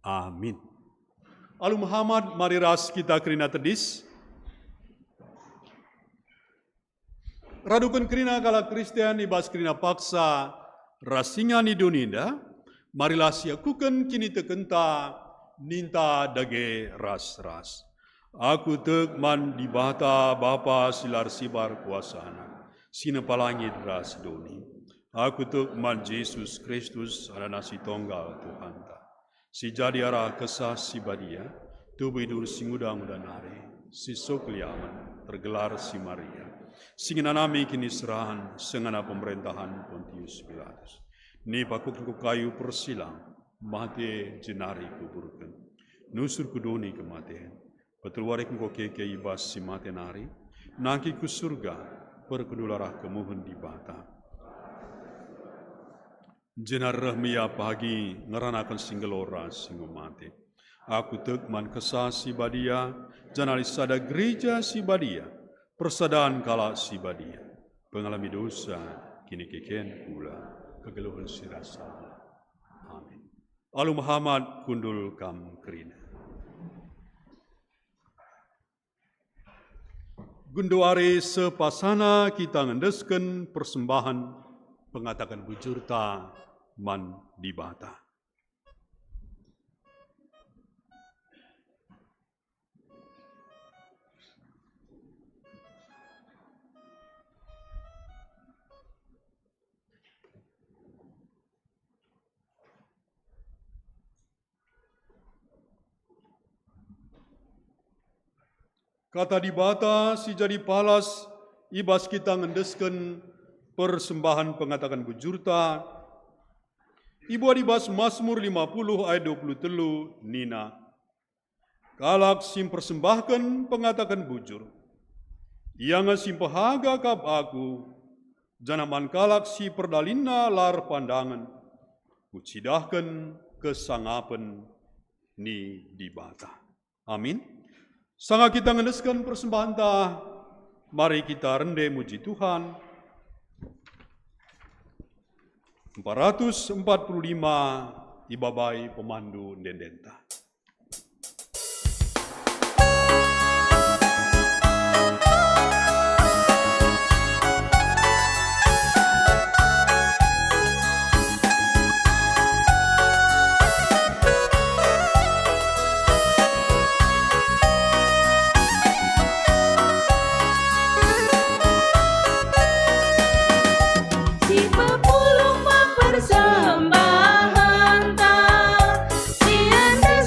Speaker 3: Amin. Alu Muhammad, mari ras kita kerina tedis. radukan kerina kala Kristian ibas kerina paksa rasingan idoninda, marilah siakukan kini tekenta ninta dage ras-ras. Aku tek man dibata Bapa silar sibar kuasana, sina palangit ras doni. Aku tek man Yesus Kristus ada nasi tonggal Tuhanta. Si jadi arah kesah si badia, tubuh idur singudang dan hari, si sokliaman tergelar si Maria. Singinanami kini serahan sengana pemerintahan Pontius Pilatus. Ni pakuk kayu persilang, mati jenari kuburkan. Nusur kudoni kematian. Petuarik ko keke ibas si matenari, nangki ku surga, perkedularah kemuhun di bata. Jenar rahmia pagi ngeranakan singgelora singu mati. Aku tekman kesah si badia, janali sada gereja si badia, persadaan kala si badia. Pengalami dosa, kini keken pula, kegeluhan si rasa. Amin. Alu Muhammad kundul kam kerina. Gunduari sepasana kita ngendesken persembahan pengatakan bujurta man dibata. Kata dibata si jadi palas ibas kita ngendesken persembahan pengatakan bujurta. Ibu adibas Mazmur 50 ayat 23 Nina. Kalak sim persembahkan pengatakan bujur. Ianga sim pahaga kap aku. Janaman kalak si perdalina lar pandangan. Ucidahkan kesangapen ni dibata. Amin. Sanga kita ngendeskan persembahan ta, mari kita rende muji Tuhan. 445 ibabai pemandu dendenta.
Speaker 4: Persembahan tak, si andes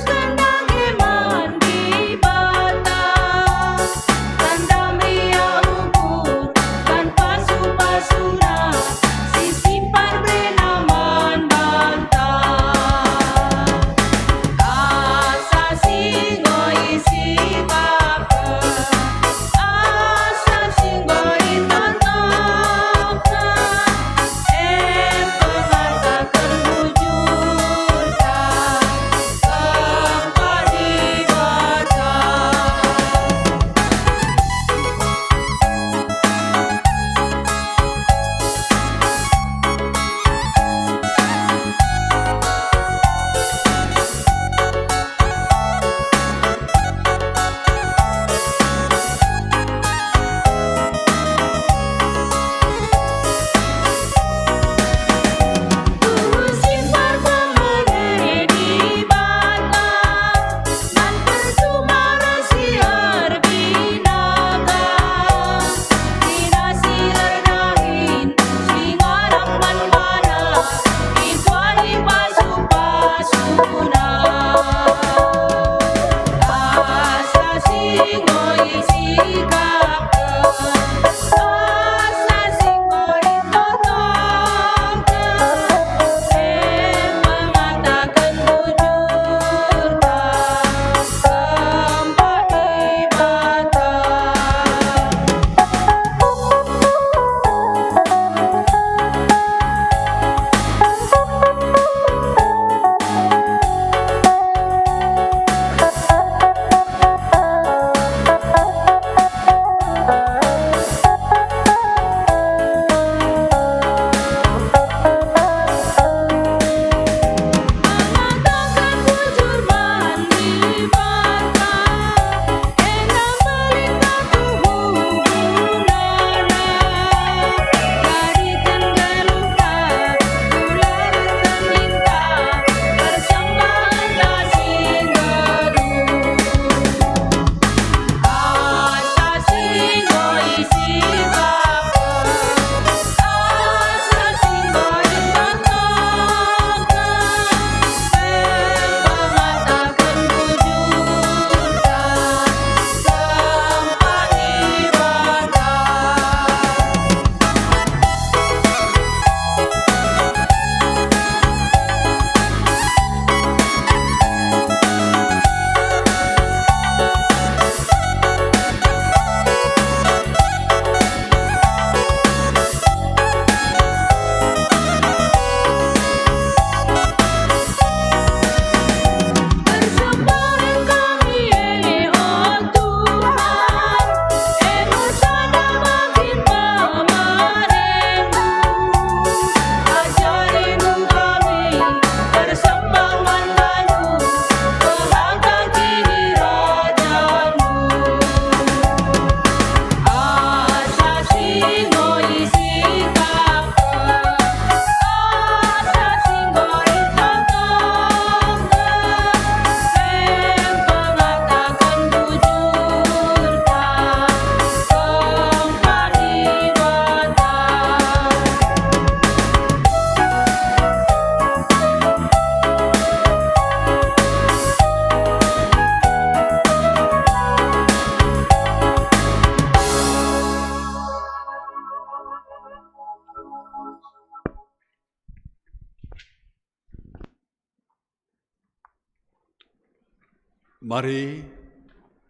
Speaker 3: Mari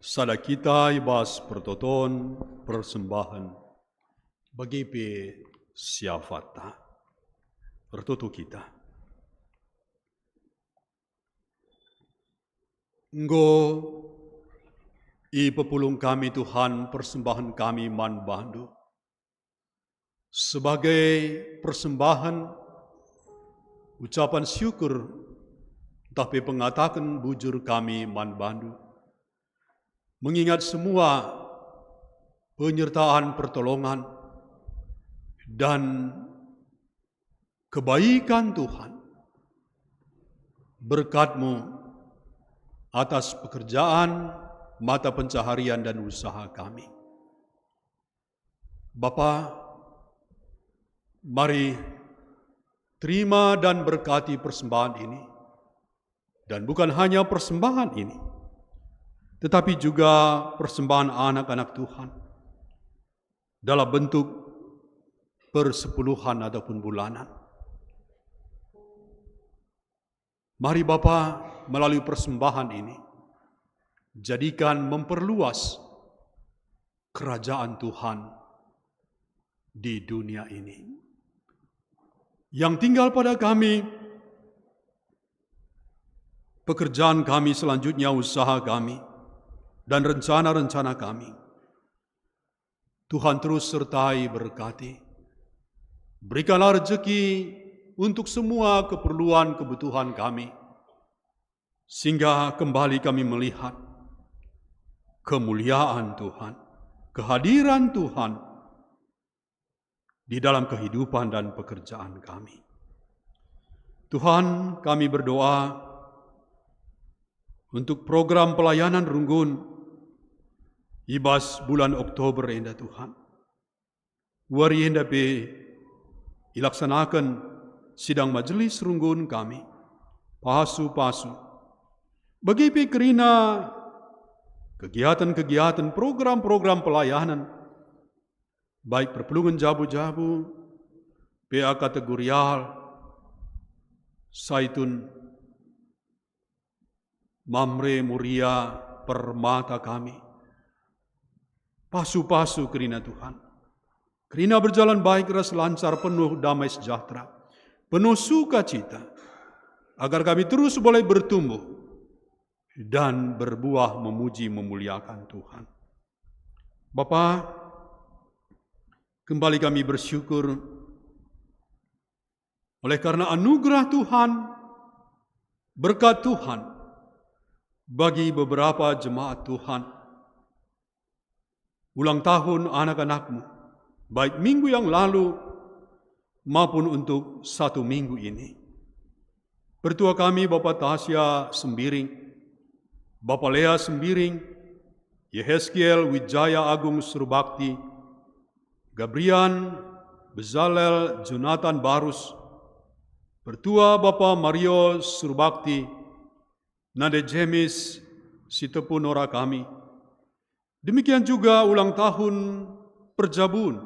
Speaker 3: sada kita ibas pertoton persembahan bagi pe siafata pertoto kita. Nggo i pepulung kami Tuhan persembahan kami man bandu sebagai persembahan ucapan syukur tapi pengatakan bujur kami man bandu mengingat semua penyertaan pertolongan dan kebaikan Tuhan berkat-Mu atas pekerjaan, mata pencaharian dan usaha kami. Bapa, mari terima dan berkati persembahan ini. Dan bukan hanya persembahan ini, tetapi juga persembahan anak-anak Tuhan dalam bentuk persepuluhan ataupun bulanan. Mari Bapa, melalui persembahan ini, jadikan memperluas kerajaan Tuhan di dunia ini. Yang tinggal pada kami, pekerjaan kami selanjutnya, usaha kami, dan rencana-rencana kami. Tuhan terus sertai berkati. Berikanlah rezeki untuk semua keperluan kebutuhan kami, sehingga kembali kami melihat kemuliaan Tuhan, kehadiran Tuhan di dalam kehidupan dan pekerjaan kami. Tuhan, kami berdoa untuk program pelayanan Runggun ibas bulan Oktober indah Tuhan. Wari indah pe ilaksanakan sidang majelis Runggun kami, pasu-pasu. Bagi kerina kegiatan-kegiatan, program-program pelayanan, baik perpelungan jabu-jabu, PA kategorial, Saitun, Mamre, Muria, permata kami. Pasu-pasu kerina Tuhan. Kerina berjalan baik, ras lancar, penuh damai sejahtera, penuh sukacita, agar kami terus boleh bertumbuh dan berbuah memuji memuliakan Tuhan. Bapa, kembali kami bersyukur oleh karena anugerah Tuhan, berkat Tuhan bagi beberapa jemaat Tuhan. Ulang tahun anak-anak-Mu, baik minggu yang lalu maupun untuk 1 minggu ini. Pertua kami Bapak Tasya Sembiring, Bapak Lea Sembiring, Yehezkiel Wijaya Agung Surbakti, Gabrian Bezalel Jonathan Barus, Pertua Bapak Mario Surbakti, Nade Jemis Sitepu Nora kami. Demikian juga ulang tahun Perjabun,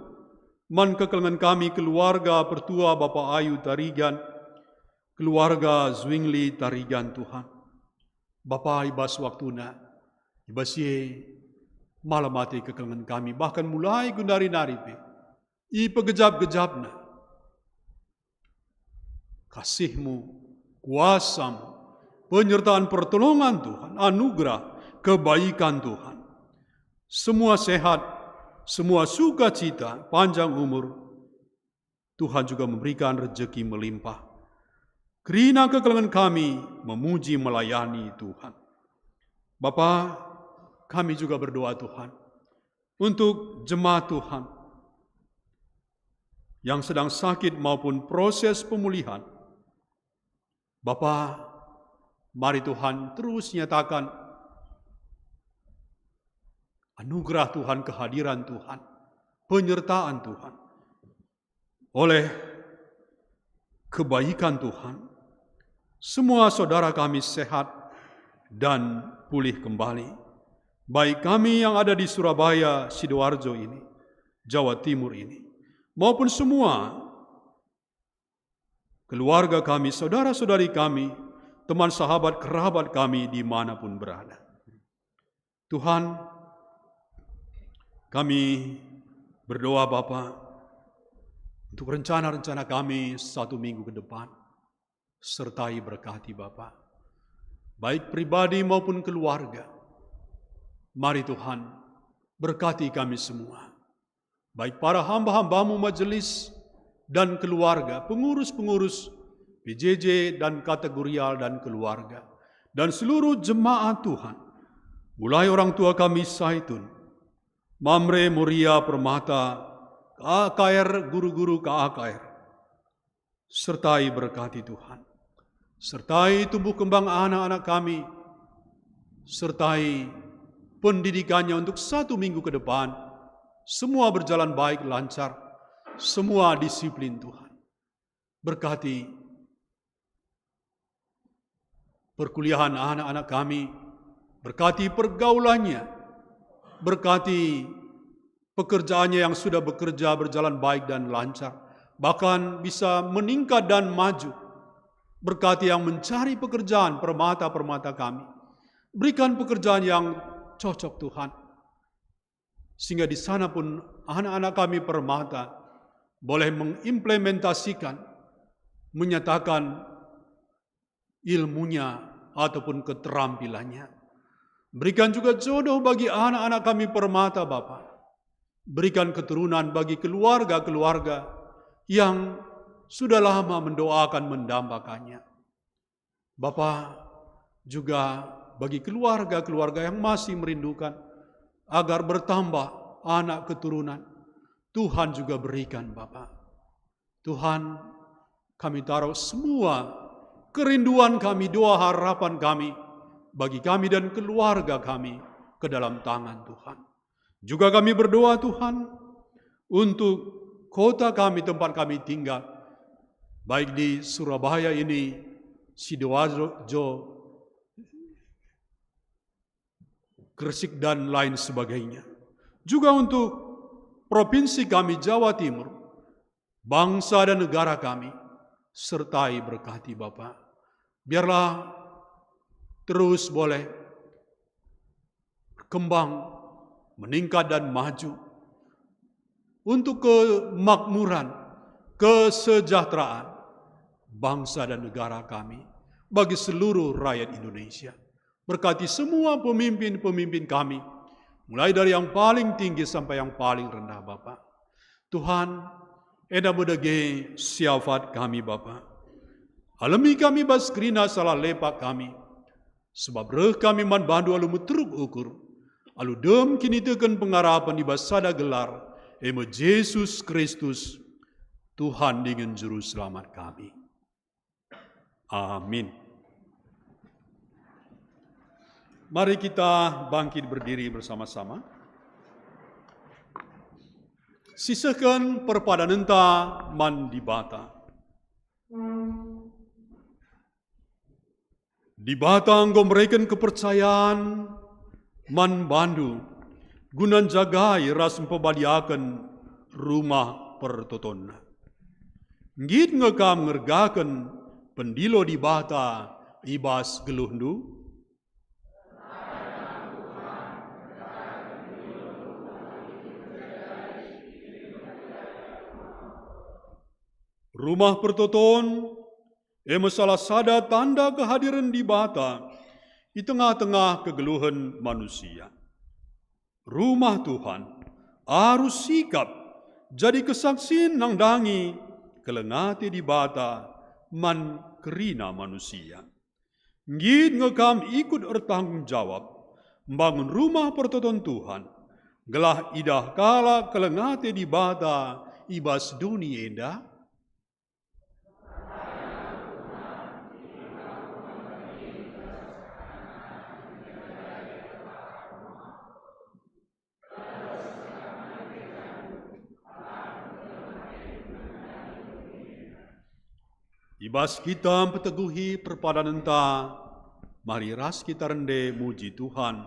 Speaker 3: man kekelengan kami keluarga Pertua Bapak Ayu Tarigan, keluarga Zwingli Tarigan Tuhan. Bapa ibas waktuna, ibas ye malam mati kekelengan kami, bahkan mulai gundari naripe, i pegejap-gejapna. Kasih-Mu, kuasa-Mu, penyertaan pertolongan Tuhan, anugerah, kebaikan Tuhan. Semua sehat, semua sukacita, panjang umur. Tuhan juga memberikan rezeki melimpah. Kerina kekelengan kami memuji melayani Tuhan. Bapa, kami juga berdoa Tuhan untuk jemaat Tuhan yang sedang sakit maupun proses pemulihan. Bapa, mari Tuhan terus nyatakan anugerah Tuhan, kehadiran Tuhan, penyertaan Tuhan. Oleh kebaikan Tuhan, semua saudara kami sehat dan pulih kembali. Baik kami yang ada di Surabaya, Sidoarjo ini, Jawa Timur ini, maupun semua keluarga kami, saudara-saudari kami, teman sahabat, kerabat kami dimanapun berada. Tuhan, kami berdoa Bapa untuk rencana-rencana kami 1 minggu ke depan. Sertai berkati Bapa, baik pribadi maupun keluarga. Mari Tuhan, berkati kami semua. Baik para hamba-hambamu majelis dan keluarga, pengurus-pengurus PJJ dan kategorial dan keluarga, dan seluruh jemaat Tuhan, mulai orang tua kami Saitun, Mamre Muria Permata, KAKR, guru-guru KAKR, sertai berkati Tuhan. Sertai tumbuh kembang anak-anak kami, sertai pendidikannya untuk 1 minggu ke depan, semua berjalan baik, lancar, semua disiplin Tuhan. Berkati perkuliahan anak-anak kami, berkati pergaulannya, berkati pekerjaannya yang sudah bekerja berjalan baik dan lancar, bahkan bisa meningkat dan maju. Berkati yang mencari pekerjaan, permata-permata kami. Berikan pekerjaan yang cocok Tuhan. Sehingga di sana pun anak-anak kami permata boleh mengimplementasikan, menyatakan ilmunya ataupun keterampilannya. Berikan juga jodoh bagi anak-anak kami permata Bapa. Berikan keturunan bagi keluarga-keluarga yang sudah lama mendoakan mendambakannya. Bapa, juga bagi keluarga-keluarga yang masih merindukan agar bertambah anak keturunan, Tuhan juga berikan Bapa. Tuhan, kami taruh semua kerinduan kami, doa harapan kami, bagi kami dan keluarga kami ke dalam tangan Tuhan. Juga kami berdoa Tuhan untuk kota kami, tempat kami tinggal, baik di Surabaya ini, Sidoarjo, Gresik dan lain sebagainya. Juga untuk provinsi kami Jawa Timur, bangsa dan negara kami, sertai berkati Bapa. Biarlah terus boleh berkembang, meningkat dan maju untuk kemakmuran, kesejahteraan bangsa dan negara kami, bagi seluruh rakyat Indonesia. Berkati semua pemimpin-pemimpin kami, mulai dari yang paling tinggi sampai yang paling rendah Bapa. Tuhan, eda bedege siafat kami Bapa. Alami kami baskrina salah lepak kami, sebab reh kami man bandu alu muteruk ukur, alu dem kini teken pengarapan di basada gelar, eme Yesus Kristus, Tuhan dengan Juru Selamat kami. Amin. Mari kita bangkit berdiri bersama-sama. Sisakan perpadanenta man dibata. Dibata ngombrekan kepercayaan man bandu gunan jagai ras pembadiakan rumah pertotonna. Ngit ngekam ngergakan pendilo di bata ibas geluhndu. Rumah pertoton salah sada tanda kehadiran di bata di tengah-tengah kegeluhan manusia. Rumah Tuhan harus sikap jadi kesaksian nang dangi kelengati di bata man kerina manusia. Ngit ngekam ikut bertanggung jawab membangun rumah pertoton Tuhan. Gelah idah kala kelengati di bata ibas dunia endah. Ibas kita peteguhi perpadanenta, mari ras kita rende muji Tuhan,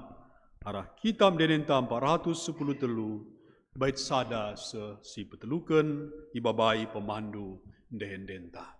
Speaker 3: arah kita mendenenta 410 telu, bait sada si peteluken, ibabai pemandu ndendenta.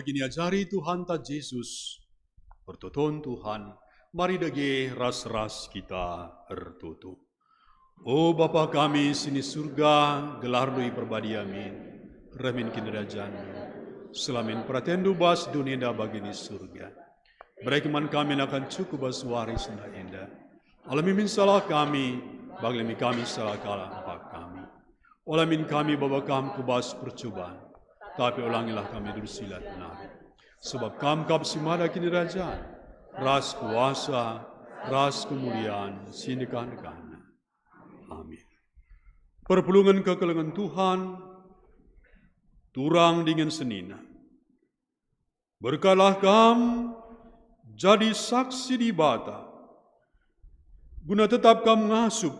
Speaker 3: Bagi niajari Tuhan ta Yesus, pertoton Tuhan, mari dage ras-ras kita ertutu. O Bapa kami sini surga, gelar dui perbadi amin, remin kinerajan, selamin pratendu bas dunia da bagi di surga. Berekeman kami akan cukup bas waris na enda. Alamin salah kami, baglemi kami salah kalah empat kami. Olamin kami bapa kami kubas percobaan, tapi ulangilah kami dulu silat nari. Sebab kam kap simada kini raja, ras kuasa, ras kemuliaan, sindekan-dekan. Amin. Perpulungan kekelengan Tuhan, turang dengan senina. Berkalah kam jadi saksi di bata, guna tetap kam ngasup,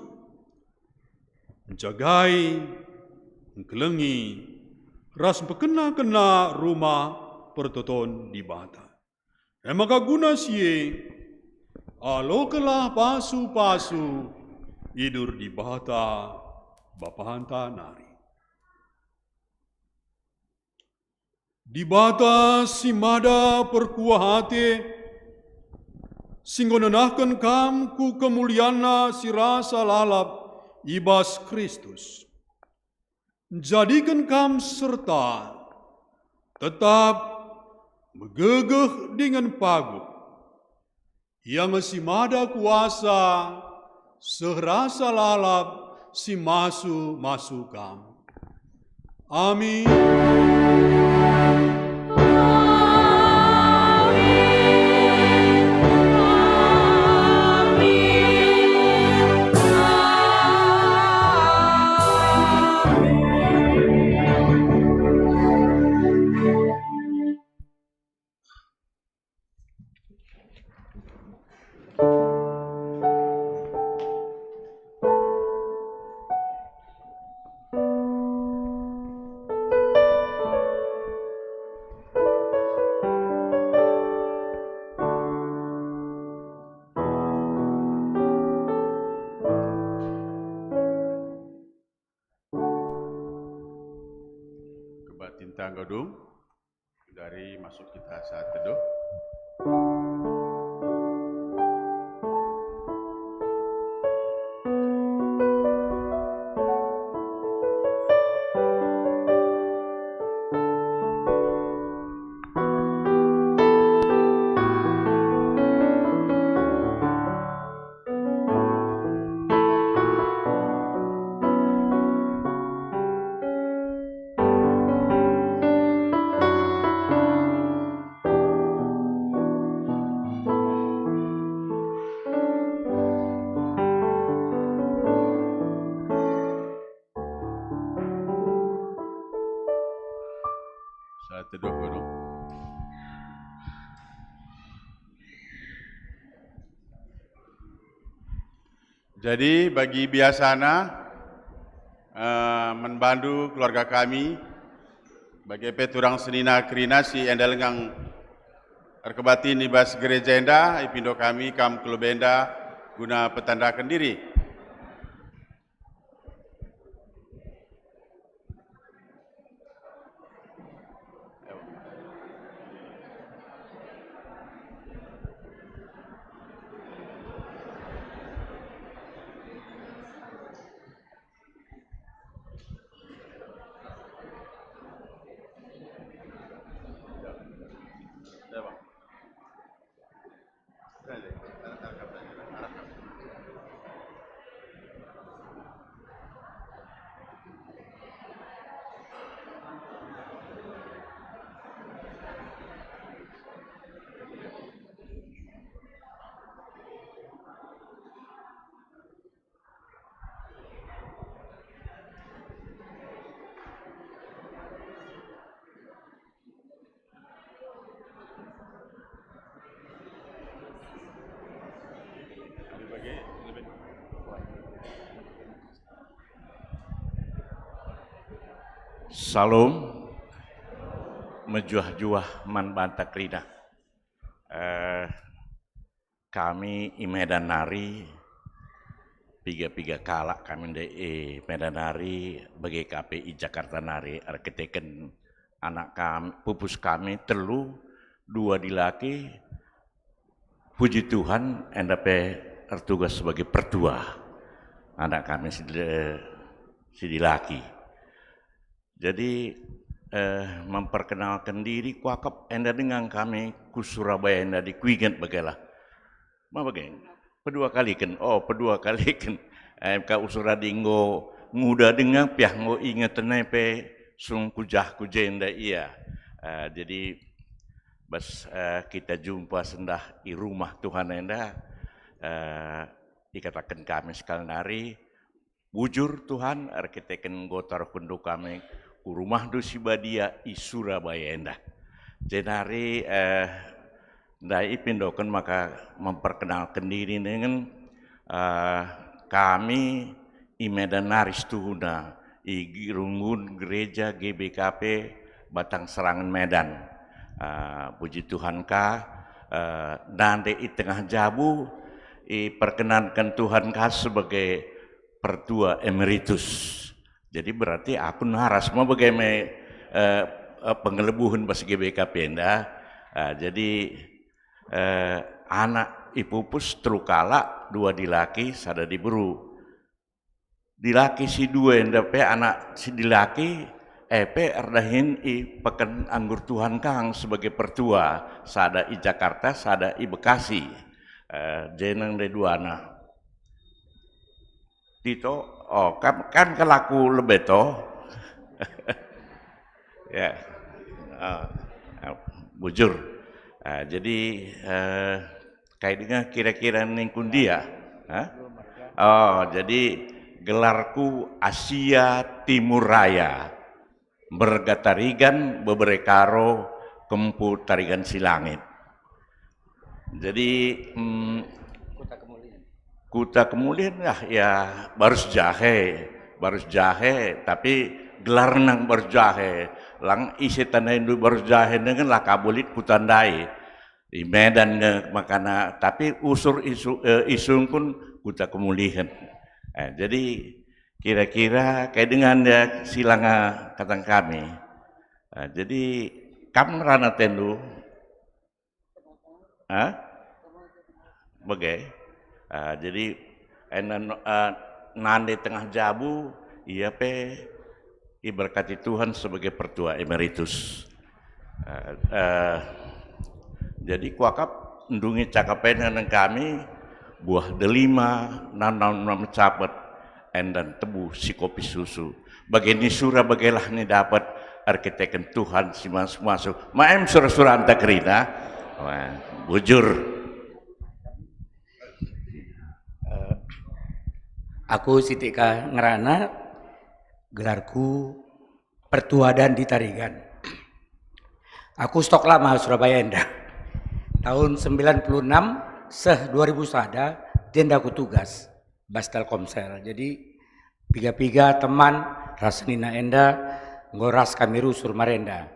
Speaker 3: menjagai, mengkelengi, ras pekena-kena rumah pertoton di bata. Maka guna siye, alo kelah pasu-pasu, idur di bata, bapahanta nari. Di bata simada perkuah hati, singgonenahkan kam ku kemuliana si rasa lalap, ibas Kristus. Jadikan kam serta tetap megegeh dengan pagu yang simada kuasa serasa lalap si masu kam. Amin.
Speaker 4: Tintang Godung, dari masuk kita saat teduh. Saat teduh Godung. Jadi bagi biasana membantu keluarga kami bagi peturang senina kerinasi endalengang erkebatin ibas gereja enda ipindo kami kam kelubenda guna petandakan diri.
Speaker 5: Salam mejuah-juah man bantak rida. Kami i Medan Nari piga-piga kalak kami de Medan Nari bagi KPI Jakarta Nari arkiteken anak kami, pupus kami telu, 2 dilaki, puji Tuhan, endape tertugas sebagai pertua. Anak kami si dilaki. Jadi memperkenalkan diri kuakap enda dengan kami ku Surabaya enda di Kuingat bagalah. Ma bagain? Pedua kali kan? Oh, pedua kali kan. Ka usura dinggo nguda dengan piah ngo ingat tenepe sung kujah kujenda iya. Jadi bas kita jumpa sendah di rumah Tuhan enda dikatakan kami sekali nari bujur Tuhan arkiteken gotar kundu kami ku rumah dusi badia i Surabaya enda. Jenari dai pindokan maka memperkenalkan diri dengan kami i Medan Naris Tuhuna i Girungun Gereja GBKP Batang Serangan Medan. Puji Tuhan nande i tengah jabu i perkenankan Tuhan sebagai pertua emeritus. Jadi berarti aku naras mau bagaimana pengelebuhan bahasa GBKP enda. Jadi anak ipupus terukala 2 dilaki sada diburu. Dilaki si 2 enda pe anak si dilaki pe erdahin i peken anggur Tuhan Kang sebagai pertua sada i Jakarta sada i Bekasi. Jeneng de 2 anak. Tito, oh kan kelaku lebeto. Ya, bujur. Jadi kayak dengan kira-kira ningkun dia. Oh, jadi gelarku Asia Timur Raya. Bergatarigan beberekaro kempu tarigan silangit. Jadi Kuta Kemulian ya baru jahe tapi gelar nang baru jahe lang isi tanah Hindu baru jahe dengan lakabulit kutandai di Medan makana tapi usur isung pun Kuta Kemulian. Jadi kira-kira kayak dengan ya silanga katang kami. Jadi kam rana tendu bagai jadi nande tengah jabu iya pe iberkati Tuhan sebagai pertua emeritus. Jadi kuakap ndungi cakapen dengan kami buah delima nanam capet endan tebu si kopi susu. Bagini surah bagailah ni dapat arkiteken Tuhan si masuk. Maem surah-surah antakrina. Bujur.
Speaker 6: Aku Sitika Ngerana, gelarku Pertuadan di Tarigan. Aku stok lama Surabaya enda. Tahun 96, 2000 sada, denda aku tugas, Bas Telkomsel. Jadi, piga-piga teman, Rasnina enda, ngoras kamiru Surmarenda,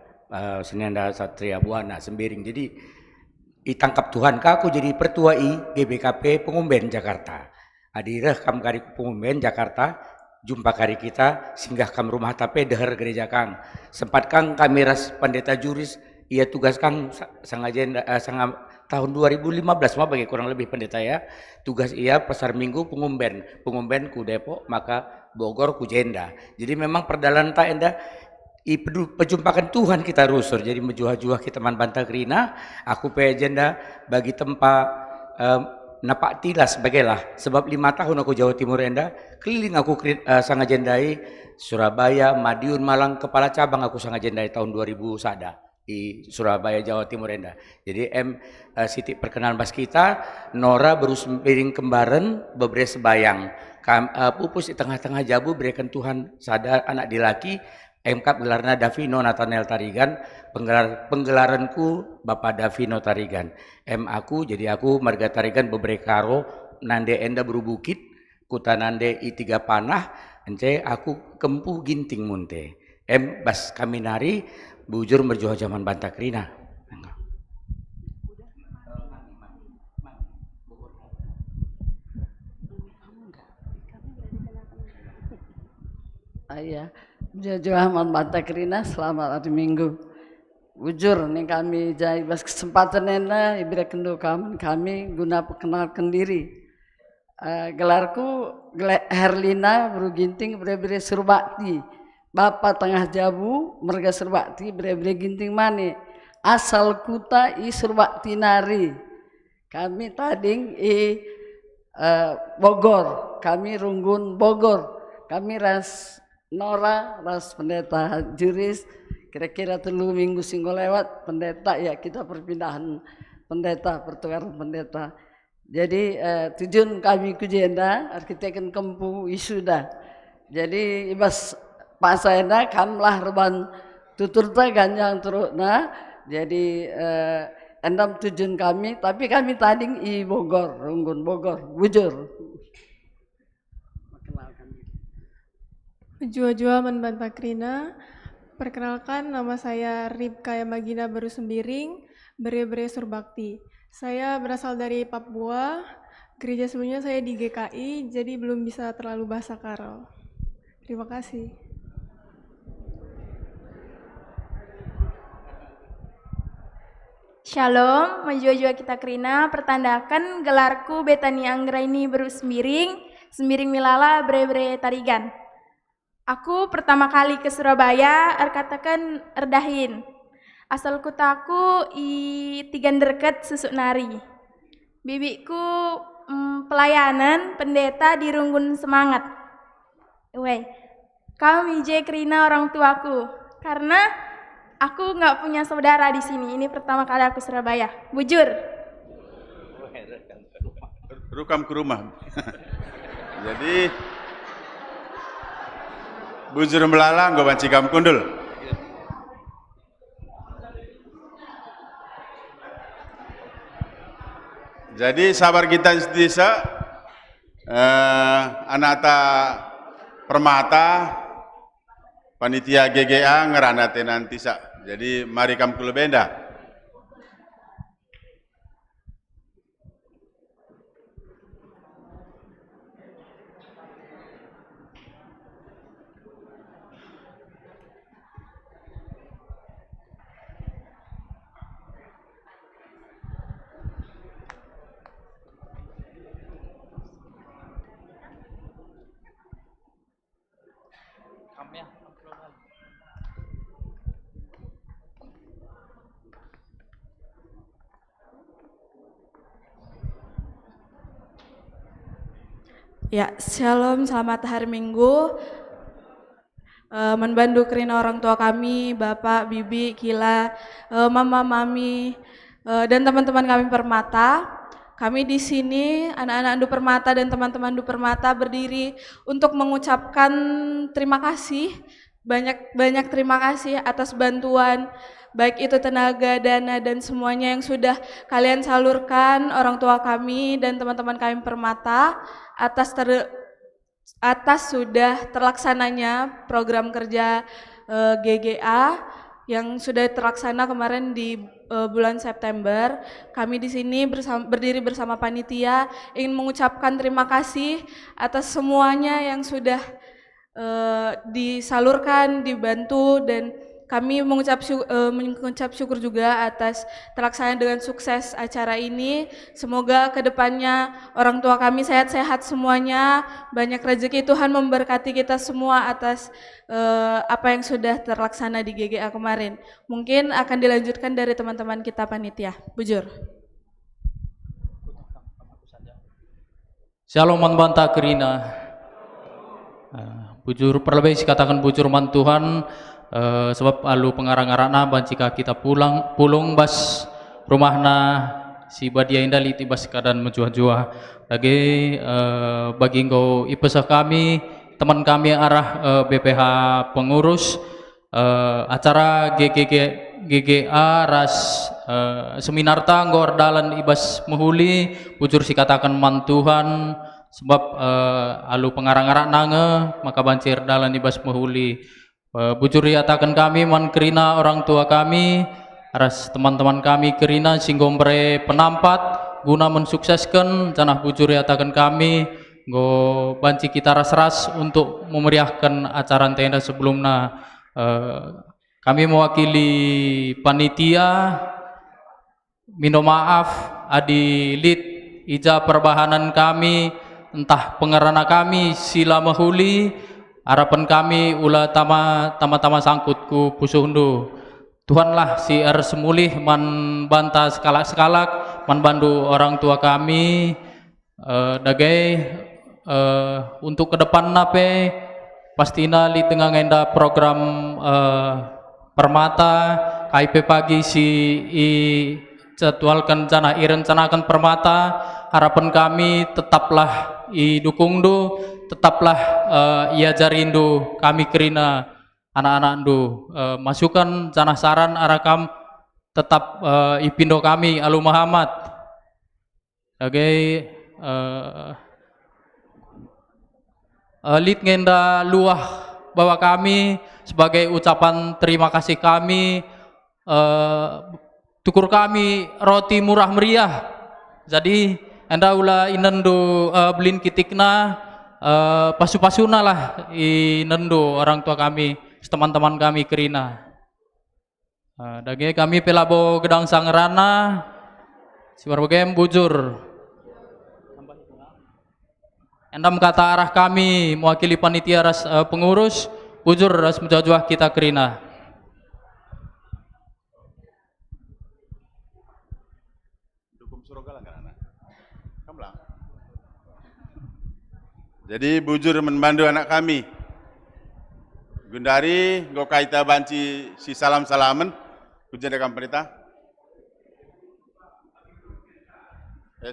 Speaker 6: Senenda Satria Buana, Sembiring. Jadi, ditangkap Tuhan aku jadi pertua GBKP Pengumben Jakarta. Hadirah kam kari Pengumben Jakarta, jumpa kari kita, singgah kam rumah tape deher gereja Kang. Sempat Kang kami ras pendeta juris, ia tugas Kang tahun 2015 mah bagi kurang lebih pendeta ya. Tugas ia pasar minggu Pengumben ku Depok, maka Bogor ku Jenda. Jadi memang perdalan tak enda pejumpakan Tuhan kita rusur. Jadi menjuah-juah kita man bantah kerina, aku pe Jenda bagi tempat napak tilas bagailah sebab 5 tahun aku Jawa Timur enda keliling aku sangat jendai Surabaya, Madiun, Malang, kepala cabang aku sangat jendai tahun 2000 sada di Surabaya Jawa Timur enda. Jadi Siti perkenalan bas kita Nora baru sempiring kembaran bebre sebayang pupus di tengah-tengah jabu berikan Tuhan sadar anak dilaki MK gelarna Davino Nathaniel Tarigan, penggelaranku Bapak Davino Tarigan. Aku jadi aku marga Tarigan beberekaro nande enda berubukit kuta nande i 3 panah ence aku kempu ginting munte. Bas kami nari bujur merjuah zaman Bantakrina.
Speaker 7: Iya. Jajah Banta Krina, selamat hari Minggu. Bujur nih kami jai bas kesempatan nena ibra kendo kami guna perkenalkan diri. Gelarku Herlina Beruginting bre Surbakti. Bapak tengah jabu merga Surbakti bre ginting mane. Asal kuta i Surbakti nari. Kami tading i Bogor, kami Runggun Bogor. Kami ras Nora, ras pendeta juris, kira-kira 3 minggu singgo lewat pendeta ya kita perpindahan pendeta, pertukaran pendeta. Jadi tujuan kami kujenda arkiteken kempu isuda. Jadi ibas pasayana kamlah reban tuturta ganjang turutna. Jadi endam tujuan kami, tapi kami tading i Bogor, Runggun Bogor, bujur.
Speaker 8: Jua-jua Banta Krina, perkenalkan nama saya Ribka Magina Baru Sembiring, Bre Surbakti. Saya berasal dari Papua, gereja sebelumnya saya di GKI, jadi belum bisa terlalu bahasa Karo. Terima kasih.
Speaker 9: Shalom, Majua-jua kita Krina, pertandakan gelarku Betani Anggraini Baru Sembiring, Sembiring Milala Bre Tarigan. Aku pertama kali ke Surabaya, katakan erdahin. Asal kutaku i Tigan Deket Susuk Nari. Bibiku pelayanan pendeta di Runggun Semangat. Kami J Krina orang tuaku, karena aku nggak punya saudara di sini. Ini pertama kali aku Surabaya. Bujur.
Speaker 4: Rukam ke rumah. Jadi bujur melalang gue banci kam kundul. Jadi sabar kita desa anata permata panitia GGA ngerana nanti sa. Jadi mari kam kulubenda.
Speaker 10: Ya, shalom, selamat hari Minggu. Menbantu Krina orang tua kami, Bapak, Bibi, Kila, Mama, Mami, dan teman-teman kami Permata. Kami di sini, anak-anak Andu Permata dan teman-teman Andu Permata berdiri untuk mengucapkan terima kasih, banyak terima kasih atas bantuan, baik itu tenaga, dana, dan semuanya yang sudah kalian salurkan orang tua kami dan teman-teman kami Permata atas sudah terlaksananya program kerja GGA yang sudah terlaksana kemarin di bulan September. Kami di sini berdiri bersama panitia ingin mengucapkan terima kasih atas semuanya yang sudah disalurkan, dibantu, dan kami mengucap syukur juga atas terlaksana dengan sukses acara ini. Semoga kedepannya orang tua kami sehat-sehat semuanya, banyak rezeki, Tuhan memberkati kita semua atas apa yang sudah terlaksana di GGA kemarin. Mungkin akan dilanjutkan dari teman-teman kita panitia. Bujur.
Speaker 11: Shalom Banta Krina. Bujur perlebih katakan bujur man Tuhan. Sebab alu pengarang-arangna bancika kita pulung bas rumahna si badia indali tibas keadaan menjuah-juah lagi bagi engkau ipesah kami teman kami arah BPH pengurus acara GGA ras seminar tanggor dalan ibas mehuli bujur si katakan man Tuhan sebab alu pengarang-arang nange maka bancir dalan ibas mehuli. Bujur yatakan kami man Krina orang tua kami aras teman-teman kami Krina singgombre penampat guna mensukseskan janah bujur yatakan kami go banci kita ras-ras untuk memeriahkan acara tenda sebelumnya. Kami mewakili panitia minta maaf adi lid ija perbahanan kami, entah pengerana kami sila mahuli, harapan kami ulah tama sangkutku pusuhundu. Tuhanlah si semulih man banta sekalak-sekalak, man bandu orang tua kami, untuk ke depan nape pastina li tengah ngenda program permata KIP pagi si jadwalkan rencanakan permata. Harapan kami tetaplah dukung do, tetaplah ia jarindu kami kerina anak-anak do, masukan janah saran arakam tetap ipindo kami Alu Muhammad. Sebagai lid ngenda luah bahwa kami sebagai ucapan terima kasih kami, tukur kami roti murah meriah. Jadi anda ula inendo belin kitikna pasu-pasuna lah inendo orang tua kami, teman-teman kami kerina. Dage kami pelabo gedang sangrana sibarbagai bujur. Endam kata arah kami mewakili panitia ras pengurus bujur ras menjajah kita kerina.
Speaker 4: Jadi bujur membantu anak kami. Gundari, gokaita banci si salam-salaman, kujadakan perintah.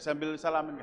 Speaker 4: Sambil salaman.